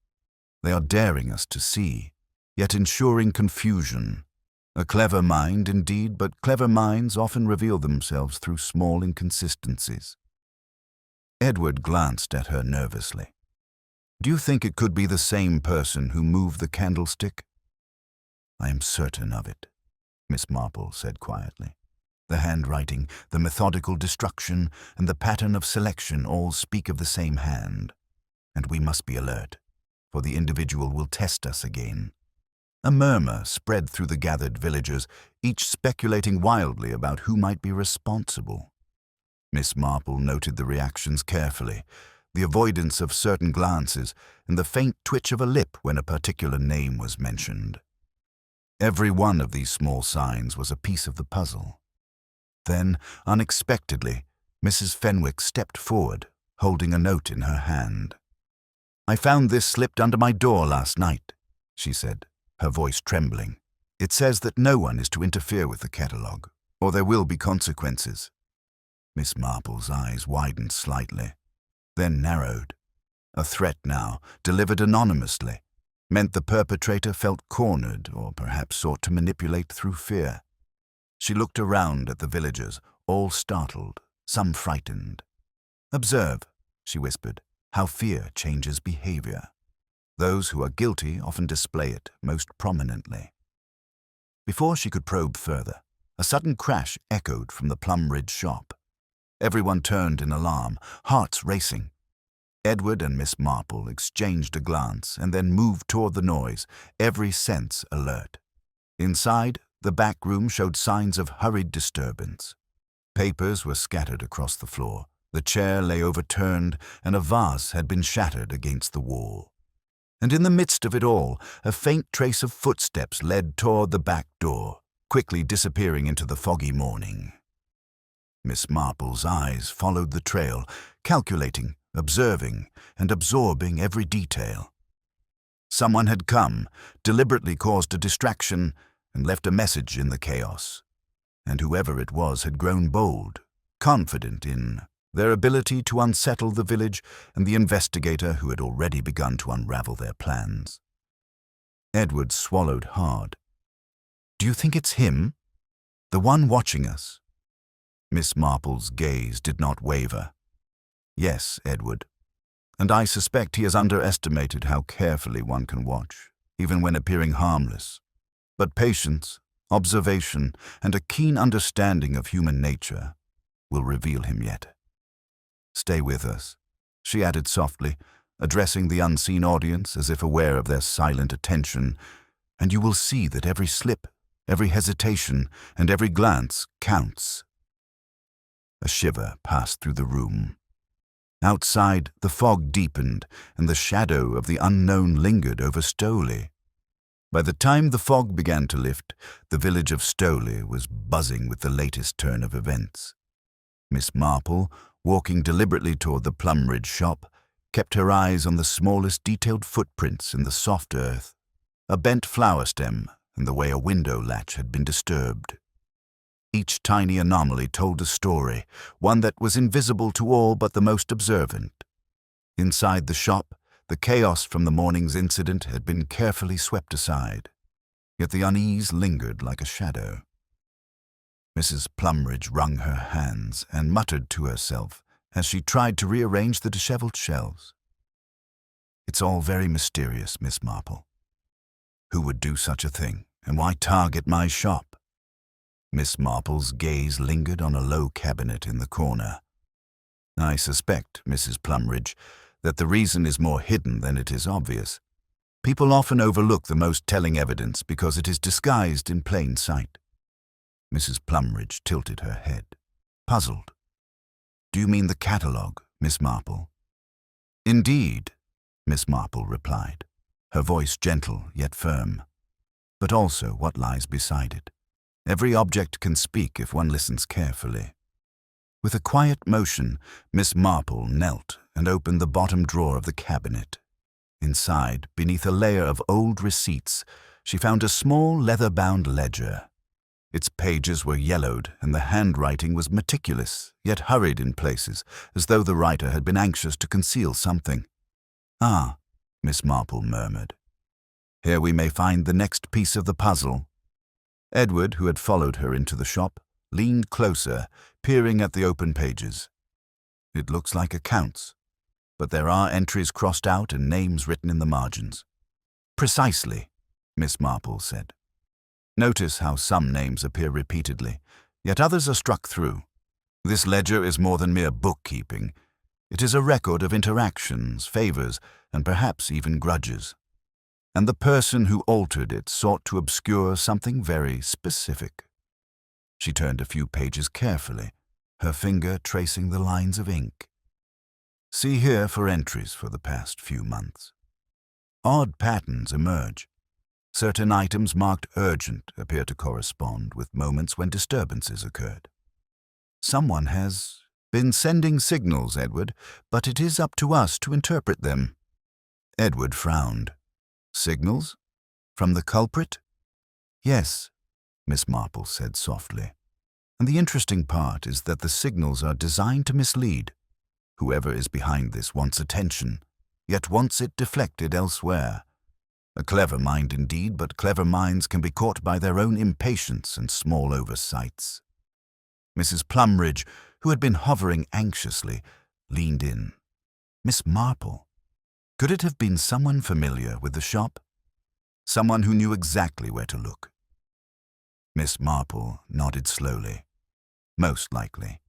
They are daring us to see, yet ensuring confusion. A clever mind, indeed, but clever minds often reveal themselves through small inconsistencies." Edward glanced at her nervously. "Do you think it could be the same person who moved the candlestick?" "I am certain of it," Miss Marple said quietly. "The handwriting, the methodical destruction, and the pattern of selection all speak of the same hand. And we must be alert, for the individual will test us again." A murmur spread through the gathered villagers, each speculating wildly about who might be responsible. Miss Marple noted the reactions carefully, the avoidance of certain glances, and the faint twitch of a lip when a particular name was mentioned. Every one of these small signs was a piece of the puzzle. Then, unexpectedly, Mrs. Fenwick stepped forward, holding a note in her hand. "I found this slipped under my door last night," she said, her voice trembling. "It says that no one is to interfere with the catalogue, or there will be consequences." Miss Marple's eyes widened slightly, then narrowed. A threat now, delivered anonymously, meant the perpetrator felt cornered or perhaps sought to manipulate through fear. She looked around at the villagers, all startled, some frightened. "Observe," she whispered, "how fear changes behavior. Those who are guilty often display it most prominently." Before she could probe further, a sudden crash echoed from the Plumridge shop. Everyone turned in alarm, hearts racing. Edward and Miss Marple exchanged a glance and then moved toward the noise, every sense alert. Inside, the back room showed signs of hurried disturbance. Papers were scattered across the floor, the chair lay overturned, and a vase had been shattered against the wall. And in the midst of it all, a faint trace of footsteps led toward the back door, quickly disappearing into the foggy morning. Miss Marple's eyes followed the trail, calculating, observing, and absorbing every detail. Someone had come, deliberately caused a distraction, and left a message in the chaos. And whoever it was had grown bold, confident in their ability to unsettle the village and the investigator who had already begun to unravel their plans. Edward swallowed hard. "Do you think it's him? The one watching us?" Miss Marple's gaze did not waver. Yes, Edward. And I suspect he has underestimated how carefully one can watch, even when appearing harmless. But patience, observation, and a keen understanding of human nature will reveal him yet. Stay with us, she added softly, addressing the unseen audience as if aware of their silent attention, and you will see that every slip, every hesitation, and every glance counts. A shiver passed through the room. Outside, the fog deepened, and the shadow of the unknown lingered over Stowley. By the time the fog began to lift, the village of Stowley was buzzing with the latest turn of events. Miss Marple, walking deliberately toward the Plumridge shop, kept her eyes on the smallest detailed footprints in the soft earth, a bent flower stem, and the way a window latch had been disturbed. Each tiny anomaly told a story, one that was invisible to all but the most observant. Inside the shop, the chaos from the morning's incident had been carefully swept aside, yet the unease lingered like a shadow. Mrs. Plumridge wrung her hands and muttered to herself as she tried to rearrange the disheveled shelves. It's all very mysterious, Miss Marple. Who would do such a thing, and why target my shop? Miss Marple's gaze lingered on a low cabinet in the corner. I suspect, Mrs. Plumridge, that the reason is more hidden than it is obvious. People often overlook the most telling evidence because it is disguised in plain sight. Mrs. Plumridge tilted her head, puzzled. Do you mean the catalogue, Miss Marple? Indeed, Miss Marple replied, her voice gentle yet firm. But also what lies beside it. Every object can speak if one listens carefully. With a quiet motion, Miss Marple knelt and opened the bottom drawer of the cabinet. Inside, beneath a layer of old receipts, she found a small leather-bound ledger. Its pages were yellowed, and the handwriting was meticulous, yet hurried in places, as though the writer had been anxious to conceal something. Ah, Miss Marple murmured. Here we may find the next piece of the puzzle. Edward, who had followed her into the shop, leaned closer, peering at the open pages. It looks like accounts, but there are entries crossed out and names written in the margins. Precisely, Miss Marple said. Notice how some names appear repeatedly, yet others are struck through. This ledger is more than mere bookkeeping. It is a record of interactions, favors, and perhaps even grudges. And the person who altered it sought to obscure something very specific. She turned a few pages carefully, her finger tracing the lines of ink. See here for entries for the past few months. Odd patterns emerge. Certain items marked urgent appear to correspond with moments when disturbances occurred. Someone has been sending signals, Edward, but it is up to us to interpret them. Edward frowned. Signals? From the culprit? Yes, Miss Marple said softly. And the interesting part is that the signals are designed to mislead. Whoever is behind this wants attention, yet wants it deflected elsewhere. A clever mind indeed, but clever minds can be caught by their own impatience and small oversights. Mrs. Plumridge, who had been hovering anxiously, leaned in. Miss Marple. Could it have been someone familiar with the shop? Someone who knew exactly where to look? Miss Marple nodded slowly. Most likely.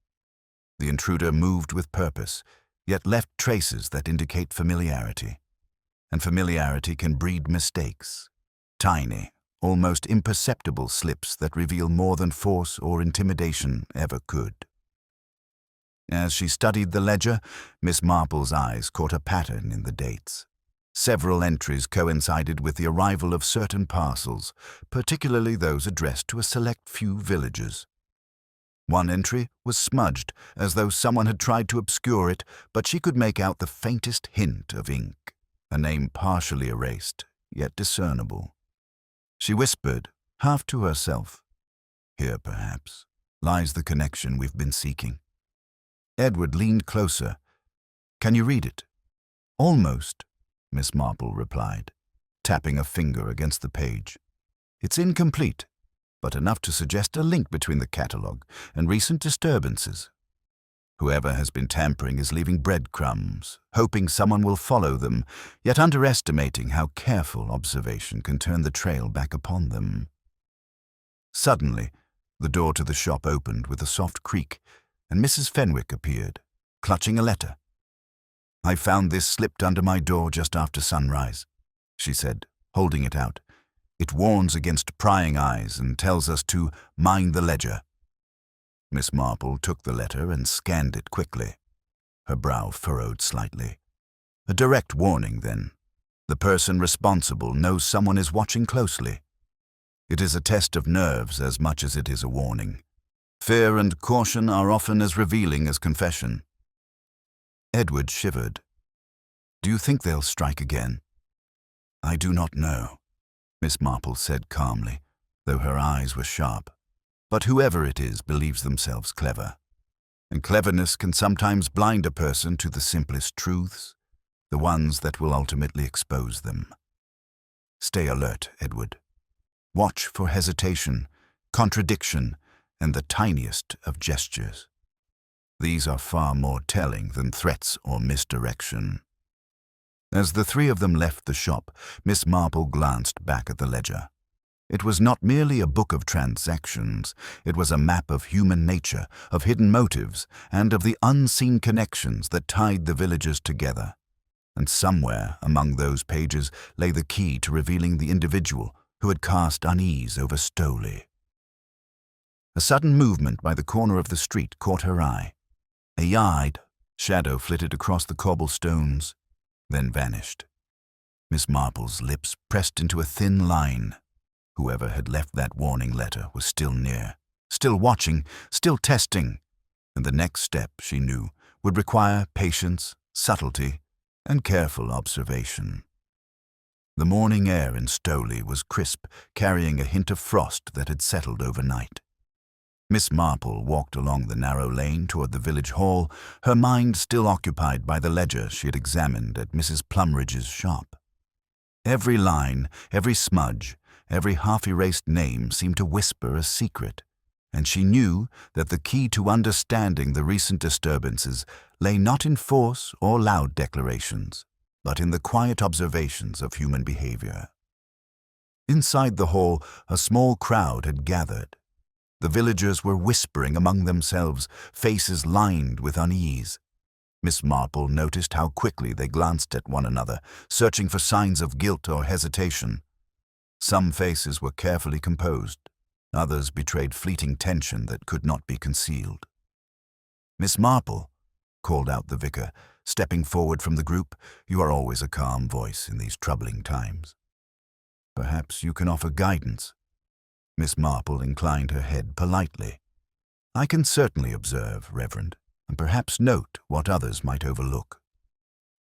The intruder moved with purpose, yet left traces that indicate familiarity. And familiarity can breed mistakes. Tiny, almost imperceptible slips that reveal more than force or intimidation ever could. As she studied the ledger, Miss Marple's eyes caught a pattern in the dates. Several entries coincided with the arrival of certain parcels, particularly those addressed to a select few villagers. One entry was smudged, as though someone had tried to obscure it, but she could make out the faintest hint of ink. A name partially erased, yet discernible. She whispered, half to herself, Here, perhaps, lies the connection we've been seeking. Edward leaned closer. Can you read it? Almost, Miss Marple replied, tapping a finger against the page. It's incomplete, but enough to suggest a link between the catalogue and recent disturbances. Whoever has been tampering is leaving breadcrumbs, hoping someone will follow them, yet underestimating how careful observation can turn the trail back upon them. Suddenly, the door to the shop opened with a soft creak, and Mrs. Fenwick appeared, clutching a letter. "I found this slipped under my door just after sunrise," she said, holding it out. "It warns against prying eyes and tells us to mind the ledger." Miss Marple took the letter and scanned it quickly. Her brow furrowed slightly. A direct warning, then. The person responsible knows someone is watching closely. It is a test of nerves as much as it is a warning. Fear and caution are often as revealing as confession. Edward shivered. "Do you think they'll strike again?" "I do not know," Miss Marple said calmly, though her eyes were sharp. "But whoever it is believes themselves clever. And cleverness can sometimes blind a person to the simplest truths, the ones that will ultimately expose them. Stay alert, Edward. Watch for hesitation, contradiction, and the tiniest of gestures. These are far more telling than threats or misdirection." As the three of them left the shop, Miss Marple glanced back at the ledger. It was not merely a book of transactions, it was a map of human nature, of hidden motives, and of the unseen connections that tied the villagers together. And somewhere among those pages lay the key to revealing the individual who had cast unease over Stowley. A sudden movement by the corner of the street caught her eye. A yard shadow flitted across the cobblestones, then vanished. Miss Marple's lips pressed into a thin line. Whoever had left that warning letter was still near, still watching, still testing, and the next step, she knew, would require patience, subtlety, and careful observation. The morning air in Stowley was crisp, carrying a hint of frost that had settled overnight. Miss Marple walked along the narrow lane toward the village hall, her mind still occupied by the ledger she had examined at Mrs. Plumridge's shop. Every line, every smudge, every half-erased name seemed to whisper a secret, and she knew that the key to understanding the recent disturbances lay not in force or loud declarations, but in the quiet observations of human behavior. Inside the hall, a small crowd had gathered. The villagers were whispering among themselves, faces lined with unease. Miss Marple noticed how quickly they glanced at one another, searching for signs of guilt or hesitation. Some faces were carefully composed, others betrayed fleeting tension that could not be concealed. "Miss Marple," called out the vicar, stepping forward from the group, "you are always a calm voice in these troubling times. Perhaps you can offer guidance." Miss Marple inclined her head politely. "I can certainly observe, Reverend, and perhaps note what others might overlook."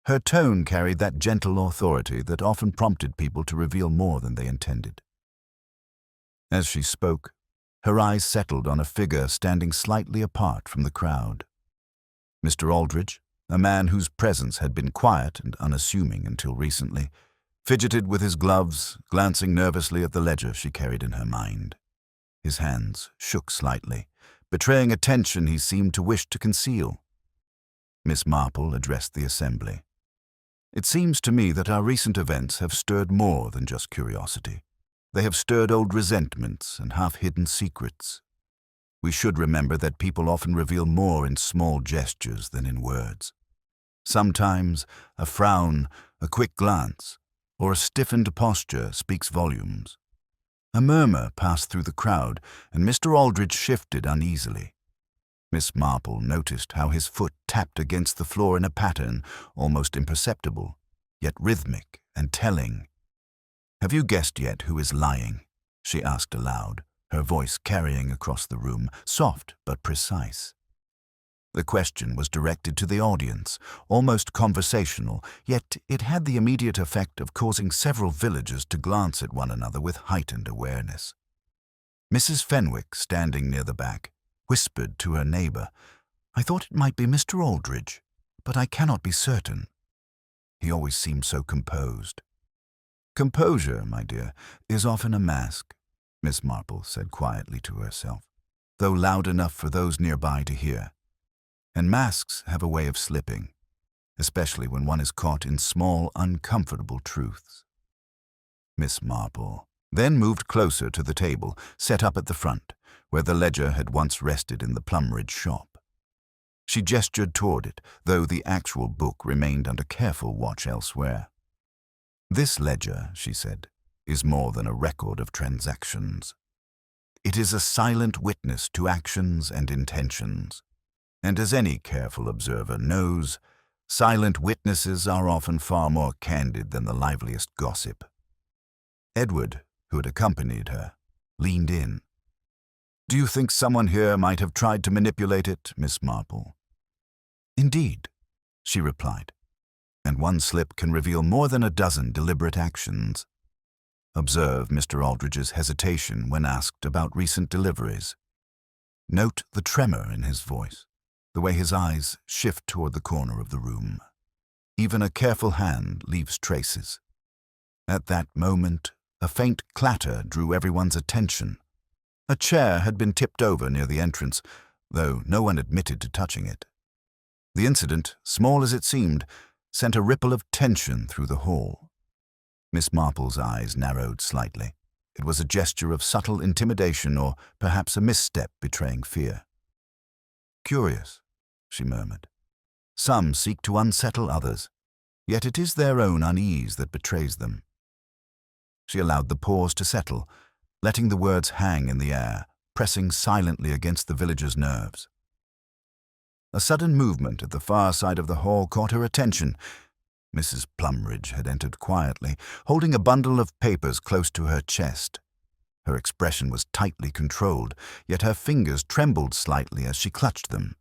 Her tone carried that gentle authority that often prompted people to reveal more than they intended. As she spoke, her eyes settled on a figure standing slightly apart from the crowd. Mr. Aldridge, a man whose presence had been quiet and unassuming until recently, fidgeted with his gloves, glancing nervously at the ledger she carried in her mind. His hands shook slightly, betraying a tension he seemed to wish to conceal. Miss Marple addressed the assembly. "It seems to me that our recent events have stirred more than just curiosity. They have stirred old resentments and half-hidden secrets. We should remember that people often reveal more in small gestures than in words. Sometimes a frown, a quick glance, or a stiffened posture speaks volumes." A murmur passed through the crowd, and Mr. Aldridge shifted uneasily. Miss Marple noticed how his foot tapped against the floor in a pattern almost imperceptible, yet rhythmic and telling. "Have you guessed yet who is lying?" she asked aloud, her voice carrying across the room, soft but precise. The question was directed to the audience, almost conversational, yet it had the immediate effect of causing several villagers to glance at one another with heightened awareness. Mrs. Fenwick, standing near the back, whispered to her neighbour, "I thought it might be Mr. Aldridge, but I cannot be certain. He always seemed so composed." "Composure, my dear, is often a mask," Miss Marple said quietly to herself, though loud enough for those nearby to hear. And masks have a way of slipping, especially when one is caught in small, uncomfortable truths. Miss Marple then moved closer to the table, set up at the front, where the ledger had once rested in the Plumridge shop. She gestured toward it, though the actual book remained under careful watch elsewhere. "This ledger," she said, "is more than a record of transactions. It is a silent witness to actions and intentions. And as any careful observer knows, silent witnesses are often far more candid than the liveliest gossip." Edward, who had accompanied her, leaned in. "Do you think someone here might have tried to manipulate it, Miss Marple?" "Indeed," she replied, "and one slip can reveal more than a dozen deliberate actions." Observe Mr. Aldridge's hesitation when asked about recent deliveries. Note the tremor in his voice, the way his eyes shift toward the corner of the room. Even a careful hand leaves traces. At that moment, a faint clatter drew everyone's attention. A chair had been tipped over near the entrance, though no one admitted to touching it. The incident, small as it seemed, sent a ripple of tension through the hall. Miss Marple's eyes narrowed slightly. It was a gesture of subtle intimidation, or perhaps a misstep betraying fear. "Curious," she murmured. "Some seek to unsettle others, yet it is their own unease that betrays them." She allowed the pause to settle, letting the words hang in the air, pressing silently against the villagers' nerves. A sudden movement at the far side of the hall caught her attention. Mrs. Plumridge had entered quietly, holding a bundle of papers close to her chest. Her expression was tightly controlled, yet her fingers trembled slightly as she clutched them.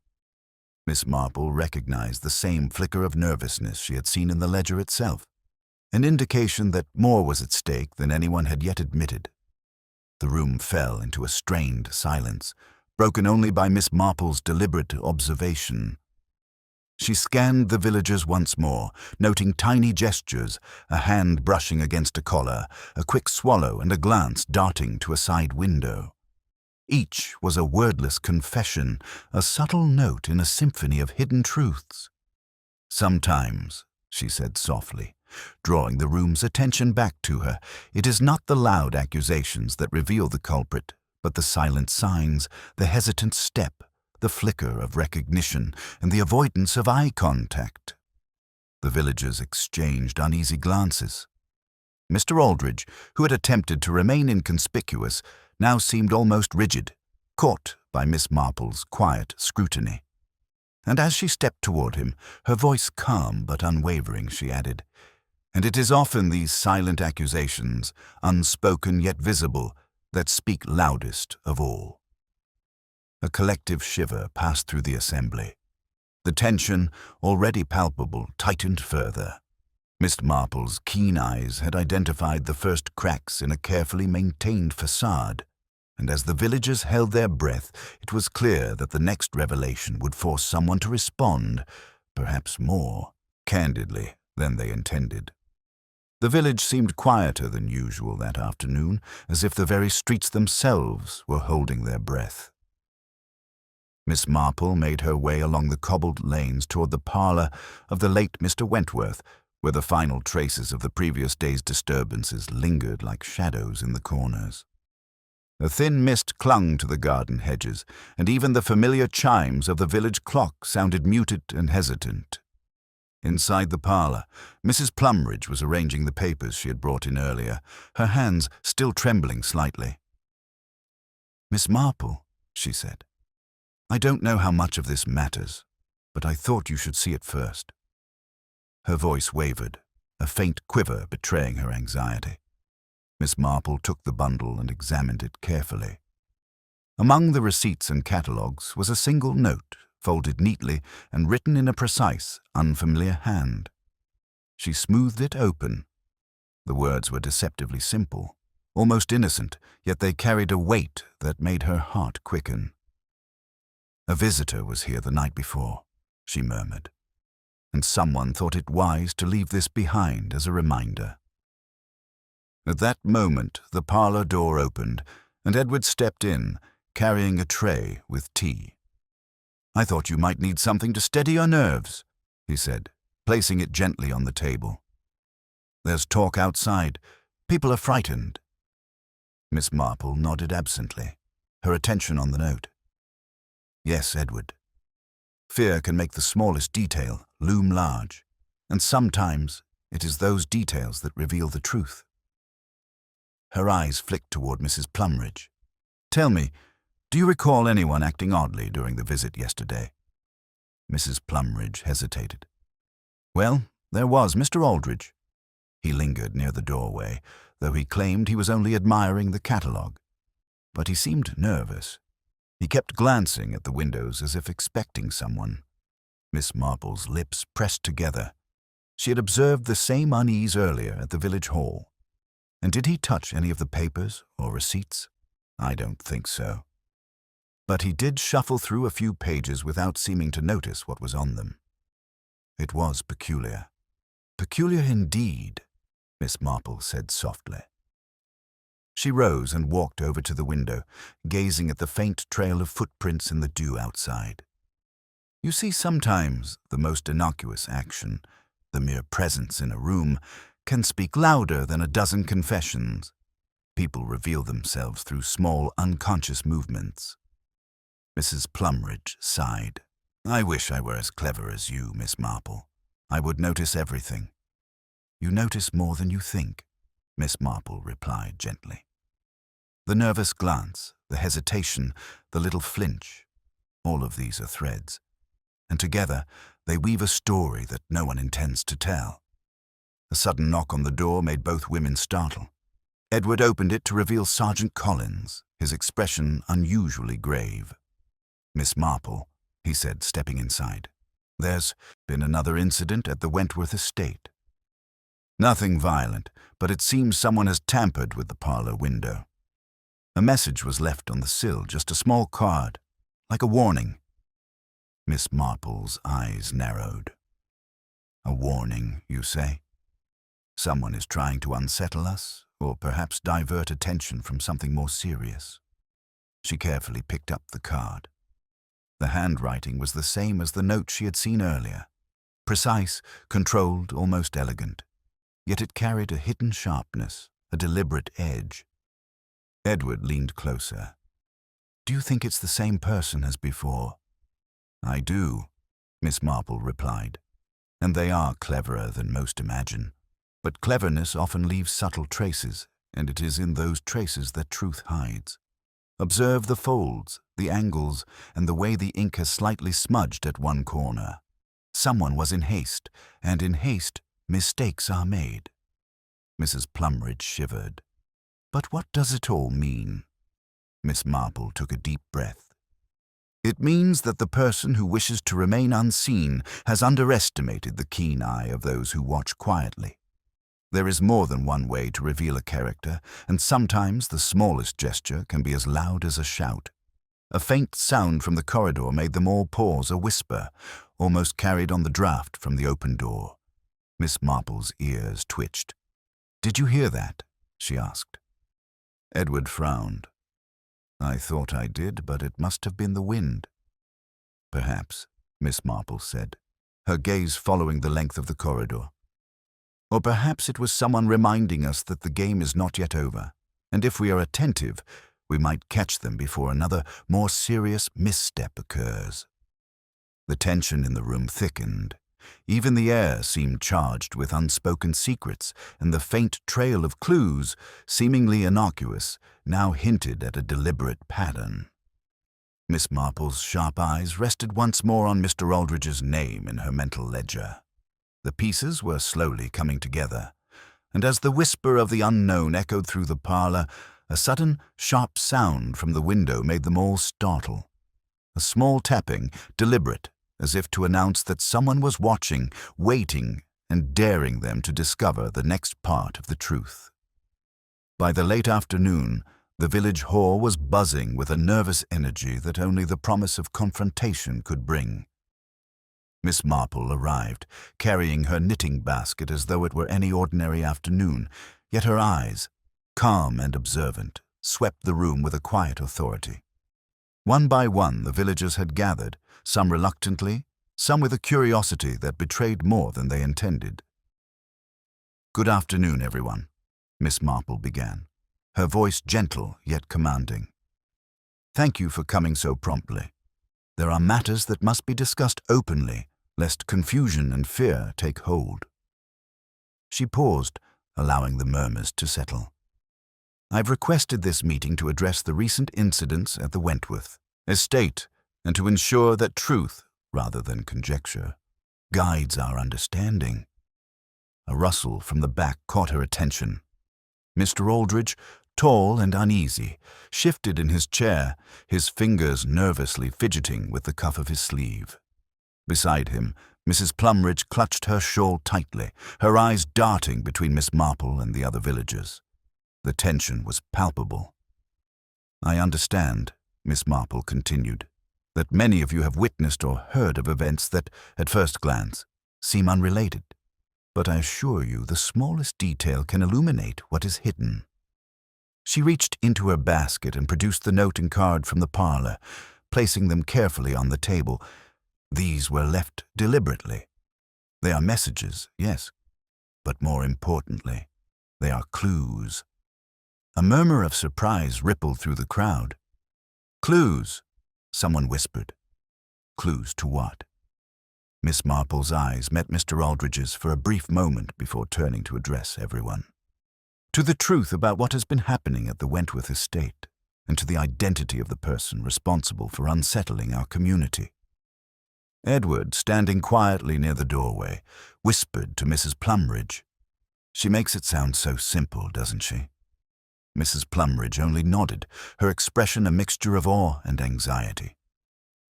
Miss Marple recognized the same flicker of nervousness she had seen in the ledger itself, an indication that more was at stake than anyone had yet admitted. The room fell into a strained silence, broken only by Miss Marple's deliberate observation. She scanned the villagers once more, noting tiny gestures, a hand brushing against a collar, a quick swallow and a glance darting to a side window. Each was a wordless confession, a subtle note in a symphony of hidden truths. "Sometimes," she said softly, drawing the room's attention back to her, "it is not the loud accusations that reveal the culprit, but the silent signs, the hesitant step, the flicker of recognition, and the avoidance of eye contact." The villagers exchanged uneasy glances. Mr. Aldridge, who had attempted to remain inconspicuous, now seemed almost rigid, caught by Miss Marple's quiet scrutiny. And as she stepped toward him, her voice calm but unwavering, she added, "And it is often these silent accusations, unspoken yet visible, that speak loudest of all." A collective shiver passed through the assembly. The tension, already palpable, tightened further. Miss Marple's keen eyes had identified the first cracks in a carefully maintained facade, and as the villagers held their breath, it was clear that the next revelation would force someone to respond, perhaps more candidly than they intended. The village seemed quieter than usual that afternoon, as if the very streets themselves were holding their breath. Miss Marple made her way along the cobbled lanes toward the parlour of the late Mr. Wentworth, where the final traces of the previous day's disturbances lingered like shadows in the corners. A thin mist clung to the garden hedges, and even the familiar chimes of the village clock sounded muted and hesitant. Inside the parlour, Mrs. Plumridge was arranging the papers she had brought in earlier, her hands still trembling slightly. "Miss Marple," she said, "I don't know how much of this matters, but I thought you should see it first." Her voice wavered, a faint quiver betraying her anxiety. Miss Marple took the bundle and examined it carefully. Among the receipts and catalogues was a single note, folded neatly and written in a precise, unfamiliar hand. She smoothed it open. The words were deceptively simple, almost innocent, yet they carried a weight that made her heart quicken. "A visitor was here the night before," she murmured, "and someone thought it wise to leave this behind as a reminder." At that moment, the parlour door opened, and Edward stepped in, carrying a tray with tea. "I thought you might need something to steady your nerves," he said, placing it gently on the table. "There's talk outside. People are frightened." Miss Marple nodded absently, her attention on the note. "Yes, Edward. Fear can make the smallest detail loom large, and sometimes it is those details that reveal the truth." Her eyes flicked toward Mrs. Plumridge. "Tell me, do you recall anyone acting oddly during the visit yesterday?" Mrs. Plumridge hesitated. "Well, there was Mr. Aldridge." He lingered near the doorway, though he claimed he was only admiring the catalogue. But he seemed nervous. He kept glancing at the windows as if expecting someone. Miss Marple's lips pressed together. She had observed the same unease earlier at the village hall. And did he touch any of the papers or receipts? I don't think so. But he did shuffle through a few pages without seeming to notice what was on them. It was peculiar. "Peculiar indeed," Miss Marple said softly. She rose and walked over to the window, gazing at the faint trail of footprints in the dew outside. "You see, sometimes the most innocuous action, the mere presence in a room, can speak louder than a dozen confessions. People reveal themselves through small, unconscious movements." Mrs. Plumridge sighed. "I wish I were as clever as you, Miss Marple. I would notice everything." "You notice more than you think," Miss Marple replied gently. The nervous glance, the hesitation, the little flinch, all of these are threads, and together they weave a story that no one intends to tell. A sudden knock on the door made both women startle. Edward opened it to reveal Sergeant Collins, his expression unusually grave. "Miss Marple," he said, stepping inside, "there's been another incident at the Wentworth estate. Nothing violent, but it seems someone has tampered with the parlour window. A message was left on the sill, just a small card, like a warning." Miss Marple's eyes narrowed. "A warning, you say? Someone is trying to unsettle us, or perhaps divert attention from something more serious." She carefully picked up the card. The handwriting was the same as the note she had seen earlier. Precise, controlled, almost elegant. Yet it carried a hidden sharpness, a deliberate edge. Edward leaned closer. "Do you think it's the same person as before?" "I do," Miss Marple replied. "And they are cleverer than most imagine. But cleverness often leaves subtle traces, and it is in those traces that truth hides. Observe the folds, the angles, and the way the ink has slightly smudged at one corner. Someone was in haste, and in haste, mistakes are made." Mrs. Plumridge shivered. "But what does it all mean?" Miss Marple took a deep breath. "It means that the person who wishes to remain unseen has underestimated the keen eye of those who watch quietly. There is more than one way to reveal a character, and sometimes the smallest gesture can be as loud as a shout. A faint sound from the corridor made them all pause, a whisper, almost carried on the draught from the open door. Miss Marple's ears twitched. "Did you hear that?" she asked. Edward frowned. "I thought I did, but it must have been the wind." "Perhaps," Miss Marple said, her gaze following the length of the corridor. "Or perhaps it was someone reminding us that the game is not yet over, and if we are attentive, we might catch them before another, more serious misstep occurs." The tension in the room thickened. Even the air seemed charged with unspoken secrets, and the faint trail of clues, seemingly innocuous, now hinted at a deliberate pattern. Miss Marple's sharp eyes rested once more on Mr. Aldridge's name in her mental ledger. The pieces were slowly coming together, and as the whisper of the unknown echoed through the parlour, a sudden, sharp sound from the window made them all startle. A small tapping, deliberate, as if to announce that someone was watching, waiting, and daring them to discover the next part of the truth. By the late afternoon, the village hall was buzzing with a nervous energy that only the promise of confrontation could bring. Miss Marple arrived, carrying her knitting basket as though it were any ordinary afternoon, yet her eyes, calm and observant, swept the room with a quiet authority. One by one, the villagers had gathered, some reluctantly, some with a curiosity that betrayed more than they intended. "Good afternoon, everyone," Miss Marple began, her voice gentle yet commanding. "Thank you for coming so promptly. There are matters that must be discussed openly, lest confusion and fear take hold." She paused, allowing the murmurs to settle. "I've requested this meeting to address the recent incidents at the Wentworth estate and to ensure that truth, rather than conjecture, guides our understanding." A rustle from the back caught her attention. Mr. Aldridge, tall and uneasy, shifted in his chair, his fingers nervously fidgeting with the cuff of his sleeve. Beside him, Mrs. Plumridge clutched her shawl tightly, her eyes darting between Miss Marple and the other villagers. The tension was palpable. "I understand," Miss Marple continued, "that many of you have witnessed or heard of events that, at first glance, seem unrelated. But I assure you the smallest detail can illuminate what is hidden." She reached into her basket and produced the note and card from the parlour, placing them carefully on the table. These were left deliberately. They are messages, yes, but more importantly, they are clues. A murmur of surprise rippled through the crowd. "Clues," someone whispered. Clues to what? Miss Marple's eyes met Mr. Aldridge's for a brief moment before turning to address everyone. "To the truth about what has been happening at the Wentworth estate, and to the identity of the person responsible for unsettling our community." Edward, standing quietly near the doorway, whispered to Mrs. Plumridge. "She makes it sound so simple, doesn't she?" Mrs. Plumridge only nodded, her expression a mixture of awe and anxiety.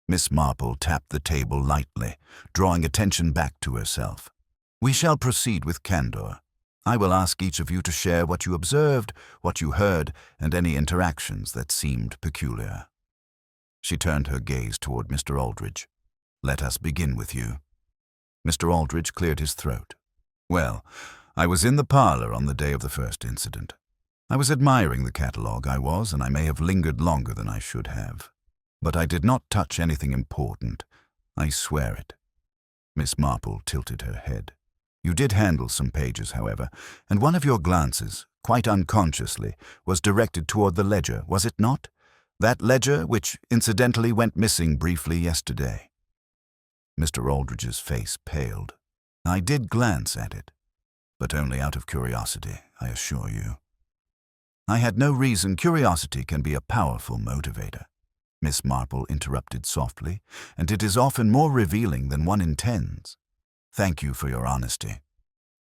Miss Marple tapped the table lightly, drawing attention back to herself. "We shall proceed with candor. I will ask each of you to share what you observed, what you heard, and any interactions that seemed peculiar." She turned her gaze toward Mr. Aldridge. "Let us begin with you." Mr. Aldridge cleared his throat. "Well, I was in the parlour on the day of the first incident. I was admiring the catalogue, and I may have lingered longer than I should have. But I did not touch anything important. I swear it." Miss Marple tilted her head. "You did handle some pages, however, and one of your glances, quite unconsciously, was directed toward the ledger, was it not? That ledger which incidentally went missing briefly yesterday." Mr. Aldridge's face paled. "I did glance at it, but only out of curiosity, I assure you." "I had no reason. Curiosity can be a powerful motivator," Miss Marple interrupted softly, "and it is often more revealing than one intends. Thank you for your honesty.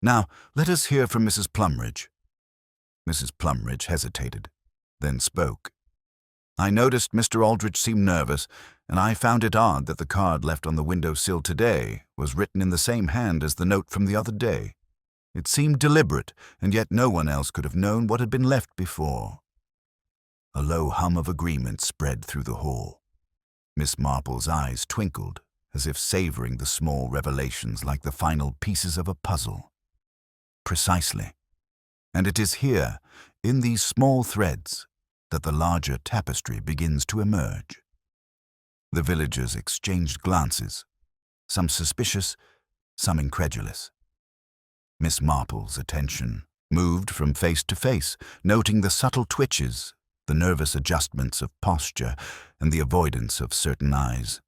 Now, let us hear from Mrs. Plumridge." Mrs. Plumridge hesitated, then spoke. "I noticed Mr. Aldridge seemed nervous, and I found it odd that the card left on the window sill today was written in the same hand as the note from the other day. It seemed deliberate, and yet no one else could have known what had been left before." A low hum of agreement spread through the hall. Miss Marple's eyes twinkled, as if savoring the small revelations like the final pieces of a puzzle. "Precisely. And it is here, in these small threads, that the larger tapestry begins to emerge." The villagers exchanged glances, some suspicious, some incredulous. Miss Marple's attention moved from face to face, noting the subtle twitches, the nervous adjustments of posture, and the avoidance of certain eyes.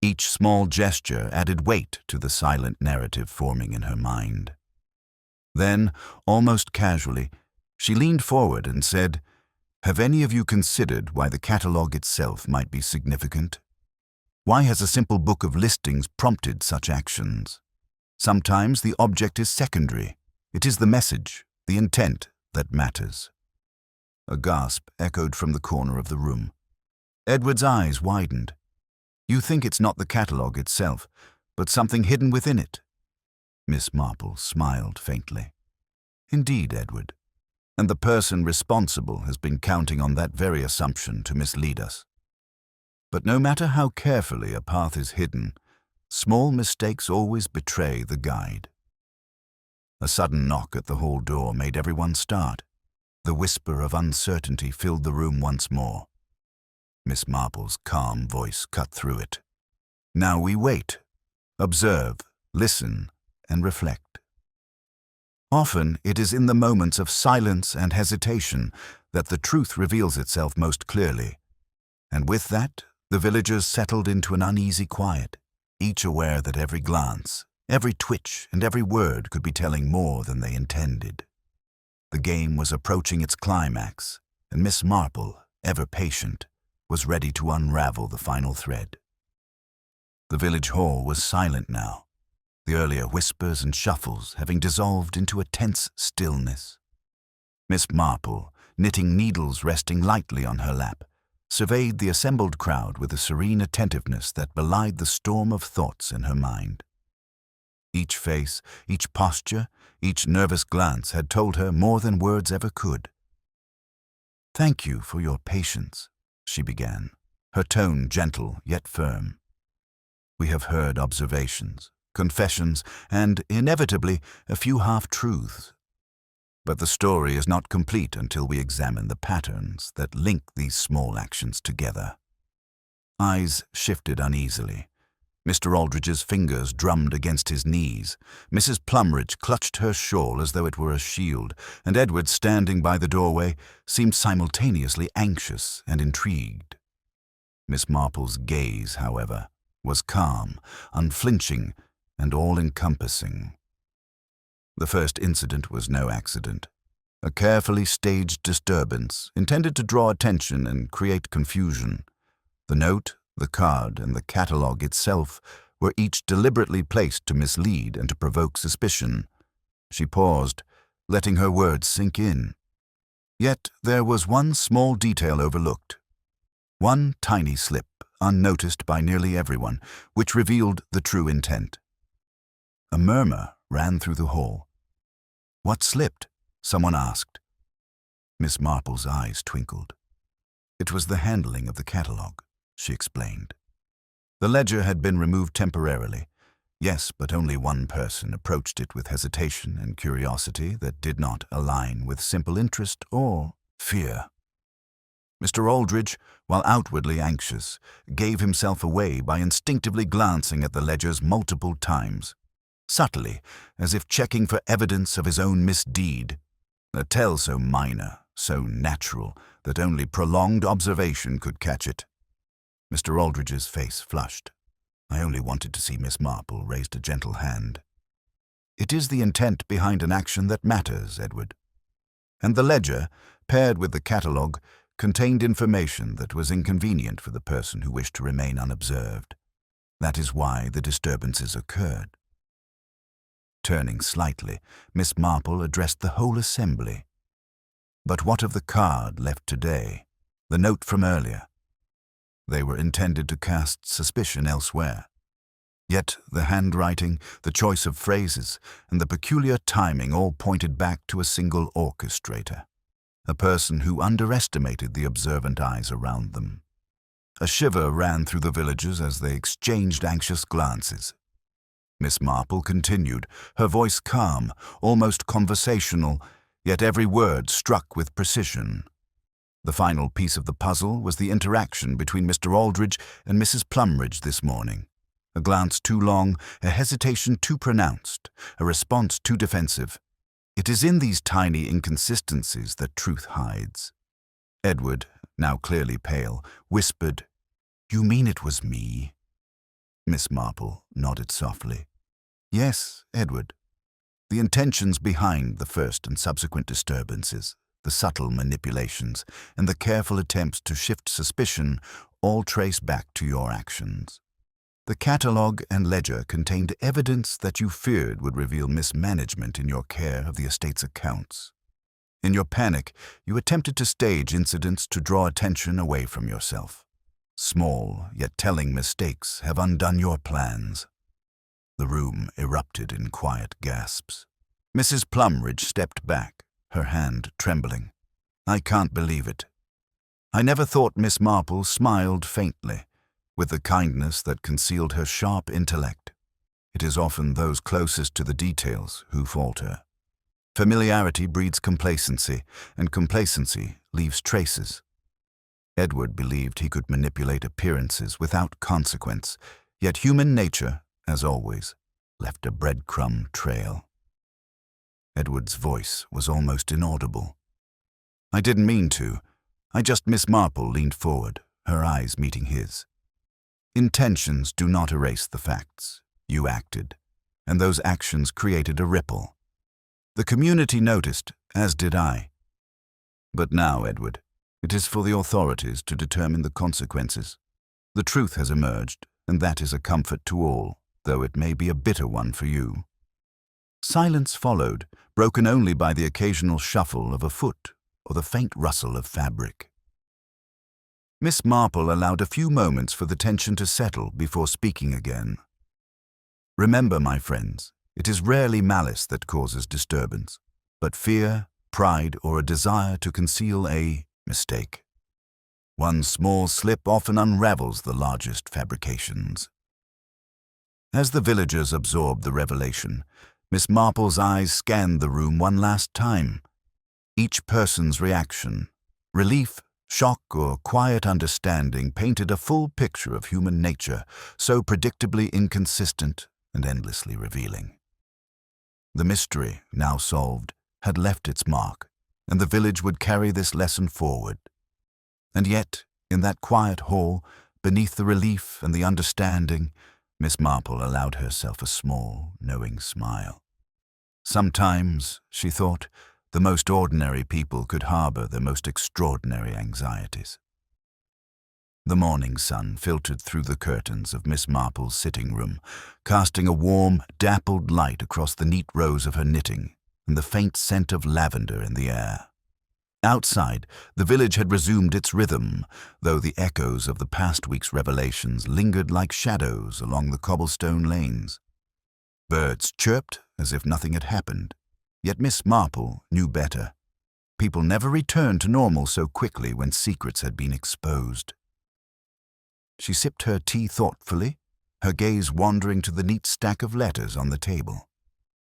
Each small gesture added weight to the silent narrative forming in her mind. Then, almost casually, she leaned forward and said, "Have any of you considered why the catalogue itself might be significant? Why has a simple book of listings prompted such actions? Sometimes the object is secondary. It is the message, the intent, that matters." A gasp echoed from the corner of the room. Edward's eyes widened. "You think it's not the catalogue itself, but something hidden within it?" Miss Marple smiled faintly. "Indeed, Edward. And the person responsible has been counting on that very assumption to mislead us. But no matter how carefully a path is hidden, small mistakes always betray the guide." A sudden knock at the hall door made everyone start. The whisper of uncertainty filled the room once more. Miss Marple's calm voice cut through it. Now we wait, observe, listen, and reflect. Often it is in the moments of silence and hesitation that the truth reveals itself most clearly. And with that, the villagers settled into an uneasy quiet, each aware that every glance, every twitch, and every word could be telling more than they intended. The game was approaching its climax, and Miss Marple, ever patient, was ready to unravel the final thread. The village hall was silent now, the earlier whispers and shuffles having dissolved into a tense stillness. Miss Marple, knitting needles resting lightly on her lap, surveyed the assembled crowd with a serene attentiveness that belied the storm of thoughts in her mind. Each face, each posture, each nervous glance had told her more than words ever could. "Thank you for your patience," she began, her tone gentle yet firm. "We have heard observations, confessions, and, inevitably, a few half-truths. But the story is not complete until we examine the patterns that link these small actions together." Eyes shifted uneasily. Mr. Aldridge's fingers drummed against his knees. Mrs. Plumridge clutched her shawl as though it were a shield, and Edward, standing by the doorway, seemed simultaneously anxious and intrigued. Miss Marple's gaze, however, was calm, unflinching, and all-encompassing. The first incident was no accident. A carefully staged disturbance intended to draw attention and create confusion. The note, the card, and the catalogue itself were each deliberately placed to mislead and to provoke suspicion. She paused, letting her words sink in. Yet there was one small detail overlooked. One tiny slip, unnoticed by nearly everyone, which revealed the true intent. A murmur ran through the hall. "What slipped?" someone asked. Miss Marple's eyes twinkled. "It was the handling of the catalogue," she explained. "The ledger had been removed temporarily. Yes, but only one person approached it with hesitation and curiosity that did not align with simple interest or fear. Mr. Aldridge, while outwardly anxious, gave himself away by instinctively glancing at the ledgers multiple times, subtly, as if checking for evidence of his own misdeed, a tell so minor, so natural, that only prolonged observation could catch it. Mr. Aldridge's face flushed. "I only wanted to see Miss Marple," raised a gentle hand. "It is the intent behind an action that matters, Edward." And the ledger, paired with the catalogue, contained information that was inconvenient for the person who wished to remain unobserved. That is why the disturbances occurred. Turning slightly, Miss Marple addressed the whole assembly. "But what of the card left today, the note from earlier?" They were intended to cast suspicion elsewhere. Yet the handwriting, the choice of phrases, and the peculiar timing all pointed back to a single orchestrator, a person who underestimated the observant eyes around them. A shiver ran through the villagers as they exchanged anxious glances. Miss Marple continued, her voice calm, almost conversational, yet every word struck with precision. The final piece of the puzzle was the interaction between Mr. Aldridge and Mrs. Plumridge this morning. A glance too long, a hesitation too pronounced, a response too defensive. It is in these tiny inconsistencies that truth hides. Edward, now clearly pale, whispered, "You mean it was me?" Miss Marple nodded softly. "Yes, Edward. The intentions behind the first and subsequent disturbances, the subtle manipulations, and the careful attempts to shift suspicion all trace back to your actions. The catalogue and ledger contained evidence that you feared would reveal mismanagement in your care of the estate's accounts. In your panic, you attempted to stage incidents to draw attention away from yourself. Small, yet telling mistakes have undone your plans." The room erupted in quiet gasps. Mrs. Plumridge stepped back, her hand trembling. "I can't believe it." I never thought Miss Marple smiled faintly, with the kindness that concealed her sharp intellect. It is often those closest to the details who falter. Familiarity breeds complacency, and complacency leaves traces. Edward believed he could manipulate appearances without consequence, yet human nature, as always, left a breadcrumb trail. Edward's voice was almost inaudible. "I didn't mean to. Miss Marple leaned forward, her eyes meeting his. "Intentions do not erase the facts. You acted, and those actions created a ripple. The community noticed, as did I. But now, Edward, it is for the authorities to determine the consequences. The truth has emerged, and that is a comfort to all, though it may be a bitter one for you." Silence followed, broken only by the occasional shuffle of a foot or the faint rustle of fabric. Miss Marple allowed a few moments for the tension to settle before speaking again. "Remember, my friends, it is rarely malice that causes disturbance, but fear, pride, or a desire to conceal a mistake. One small slip often unravels the largest fabrications." As the villagers absorbed the revelation, Miss Marple's eyes scanned the room one last time. Each person's reaction, relief, shock, or quiet understanding painted a full picture of human nature, so predictably inconsistent and endlessly revealing. The mystery, now solved, had left its mark, and the village would carry this lesson forward. And yet, in that quiet hall, beneath the relief and the understanding, Miss Marple allowed herself a small, knowing smile. Sometimes, she thought, the most ordinary people could harbor the most extraordinary anxieties. The morning sun filtered through the curtains of Miss Marple's sitting room, casting a warm, dappled light across the neat rows of her knitting and the faint scent of lavender in the air. Outside, the village had resumed its rhythm, though the echoes of the past week's revelations lingered like shadows along the cobblestone lanes. Birds chirped as if nothing had happened, yet Miss Marple knew better. People never returned to normal so quickly when secrets had been exposed. She sipped her tea thoughtfully, her gaze wandering to the neat stack of letters on the table.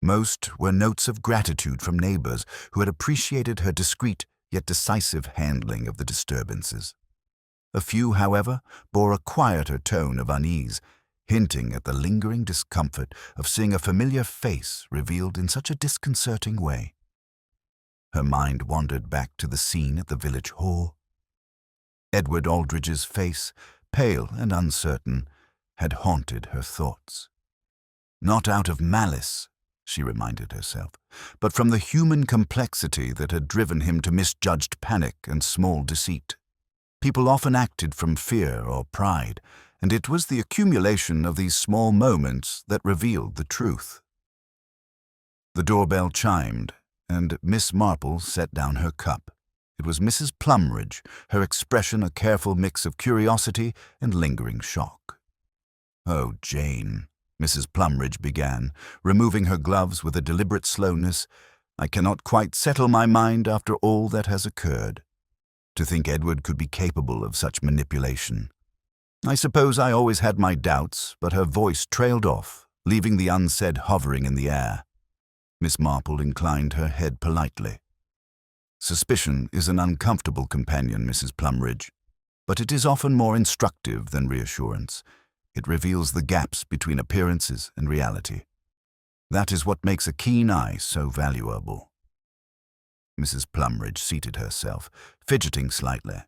Most were notes of gratitude from neighbors who had appreciated her discreet yet decisive handling of the disturbances. A few, however, bore a quieter tone of unease, hinting at the lingering discomfort of seeing a familiar face revealed in such a disconcerting way. Her mind wandered back to the scene at the village hall. Edward Aldridge's face, pale and uncertain, had haunted her thoughts. Not out of malice, she reminded herself, but from the human complexity that had driven him to misjudged panic and small deceit. People often acted from fear or pride, and it was the accumulation of these small moments that revealed the truth. The doorbell chimed, and Miss Marple set down her cup. It was Mrs. Plumridge, her expression a careful mix of curiosity and lingering shock. "Oh, Jane," Mrs. Plumridge began, removing her gloves with a deliberate slowness, "I cannot quite settle my mind after all that has occurred. To think Edward could be capable of such manipulation. I suppose I always had my doubts, but her voice trailed off, leaving the unsaid hovering in the air. Miss Marple inclined her head politely. "Suspicion is an uncomfortable companion, Mrs. Plumridge, but it is often more instructive than reassurance. It reveals the gaps between appearances and reality. That is what makes a keen eye so valuable." Mrs. Plumridge seated herself, fidgeting slightly.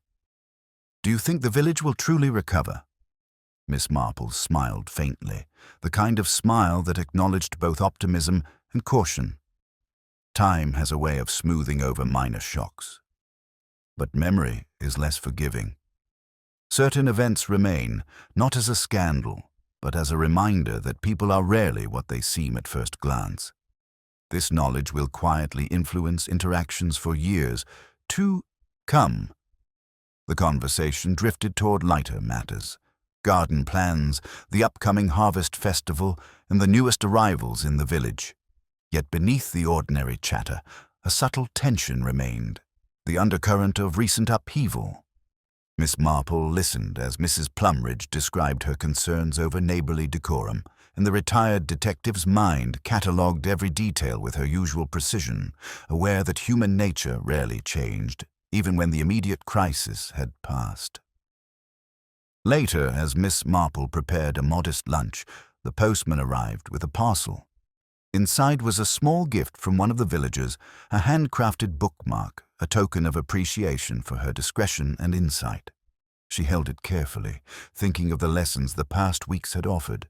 "Do you think the village will truly recover?" Miss Marple smiled faintly, the kind of smile that acknowledged both optimism and caution. Time has a way of smoothing over minor shocks. But memory is less forgiving. Certain events remain, not as a scandal, but as a reminder that people are rarely what they seem at first glance. This knowledge will quietly influence interactions for years to come. The conversation drifted toward lighter matters: garden plans, the upcoming harvest festival, and the newest arrivals in the village. Yet beneath the ordinary chatter, a subtle tension remained, the undercurrent of recent upheaval. Miss Marple listened as Mrs. Plumridge described her concerns over neighborly decorum, and the retired detective's mind catalogued every detail with her usual precision, aware that human nature rarely changed, even when the immediate crisis had passed. Later, as Miss Marple prepared a modest lunch, the postman arrived with a parcel. Inside was a small gift from one of the villagers, a handcrafted bookmark, a token of appreciation for her discretion and insight. She held it carefully, thinking of the lessons the past weeks had offered,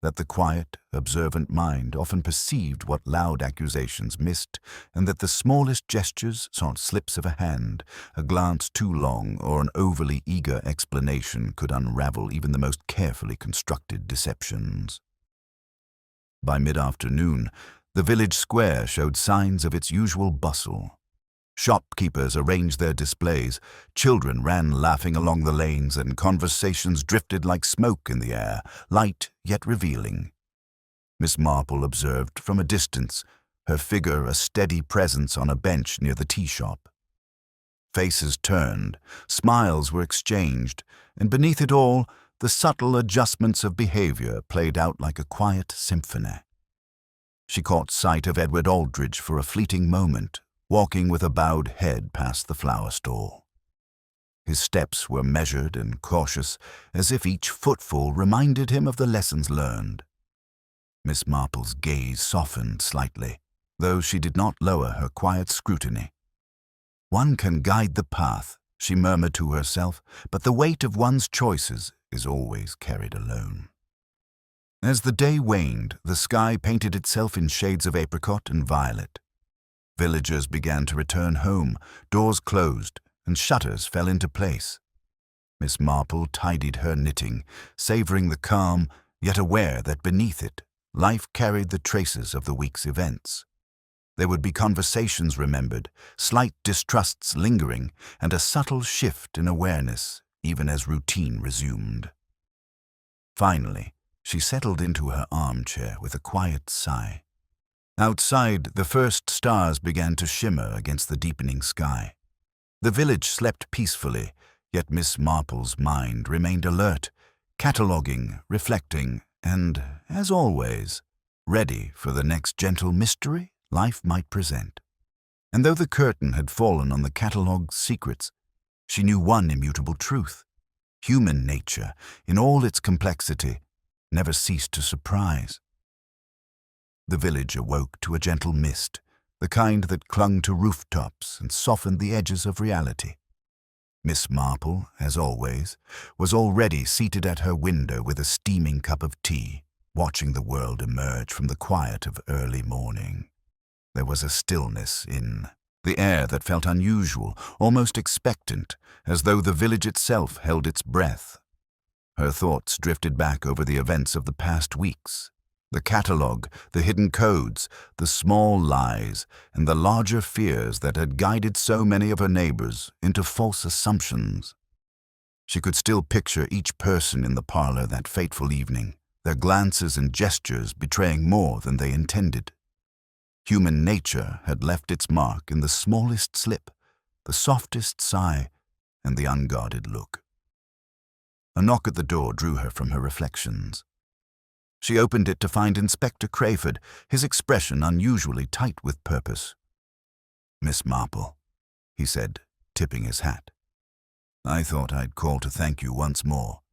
that the quiet, observant mind often perceived what loud accusations missed, and that the smallest gestures, slips of a hand, a glance too long, or an overly eager explanation could unravel even the most carefully constructed deceptions. By mid-afternoon, the village square showed signs of its usual bustle. Shopkeepers arranged their displays, children ran laughing along the lanes, and conversations drifted like smoke in the air, light yet revealing. Miss Marple observed from a distance, her figure a steady presence on a bench near the tea shop. Faces turned, smiles were exchanged, and beneath it all, the subtle adjustments of behavior played out like a quiet symphony. She caught sight of Edward Aldridge for a fleeting moment, walking with a bowed head past the flower stall. His steps were measured and cautious, as if each footfall reminded him of the lessons learned. Miss Marple's gaze softened slightly, though she did not lower her quiet scrutiny. "One can guide the path," she murmured to herself, "but the weight of one's choices is always carried alone." As the day waned, the sky painted itself in shades of apricot and violet. Villagers began to return home, doors closed, and shutters fell into place. Miss Marple tidied her knitting, savoring the calm, yet aware that beneath it, life carried the traces of the week's events. There would be conversations remembered, slight distrusts lingering, and a subtle shift in awareness, even as routine resumed. Finally, she settled into her armchair with a quiet sigh. Outside, the first stars began to shimmer against the deepening sky. The village slept peacefully, yet Miss Marple's mind remained alert, cataloguing, reflecting, and, as always, ready for the next gentle mystery life might present. And though the curtain had fallen on the catalogue's secrets, she knew one immutable truth. Human nature, in all its complexity, never ceased to surprise. The village awoke to a gentle mist, the kind that clung to rooftops and softened the edges of reality. Miss Marple, as always, was already seated at her window with a steaming cup of tea, watching the world emerge from the quiet of early morning. There was a stillness in the air that felt unusual, almost expectant, as though the village itself held its breath. Her thoughts drifted back over the events of the past weeks. The catalogue, the hidden codes, the small lies, and the larger fears that had guided so many of her neighbors into false assumptions. She could still picture each person in the parlor that fateful evening, their glances and gestures betraying more than they intended. Human nature had left its mark in the smallest slip, the softest sigh, and the unguarded look. A knock at the door drew her from her reflections. She opened it to find Inspector Crayford, his expression unusually tight with purpose. "Miss Marple," he said, tipping his hat. "I thought I'd call to thank you once more.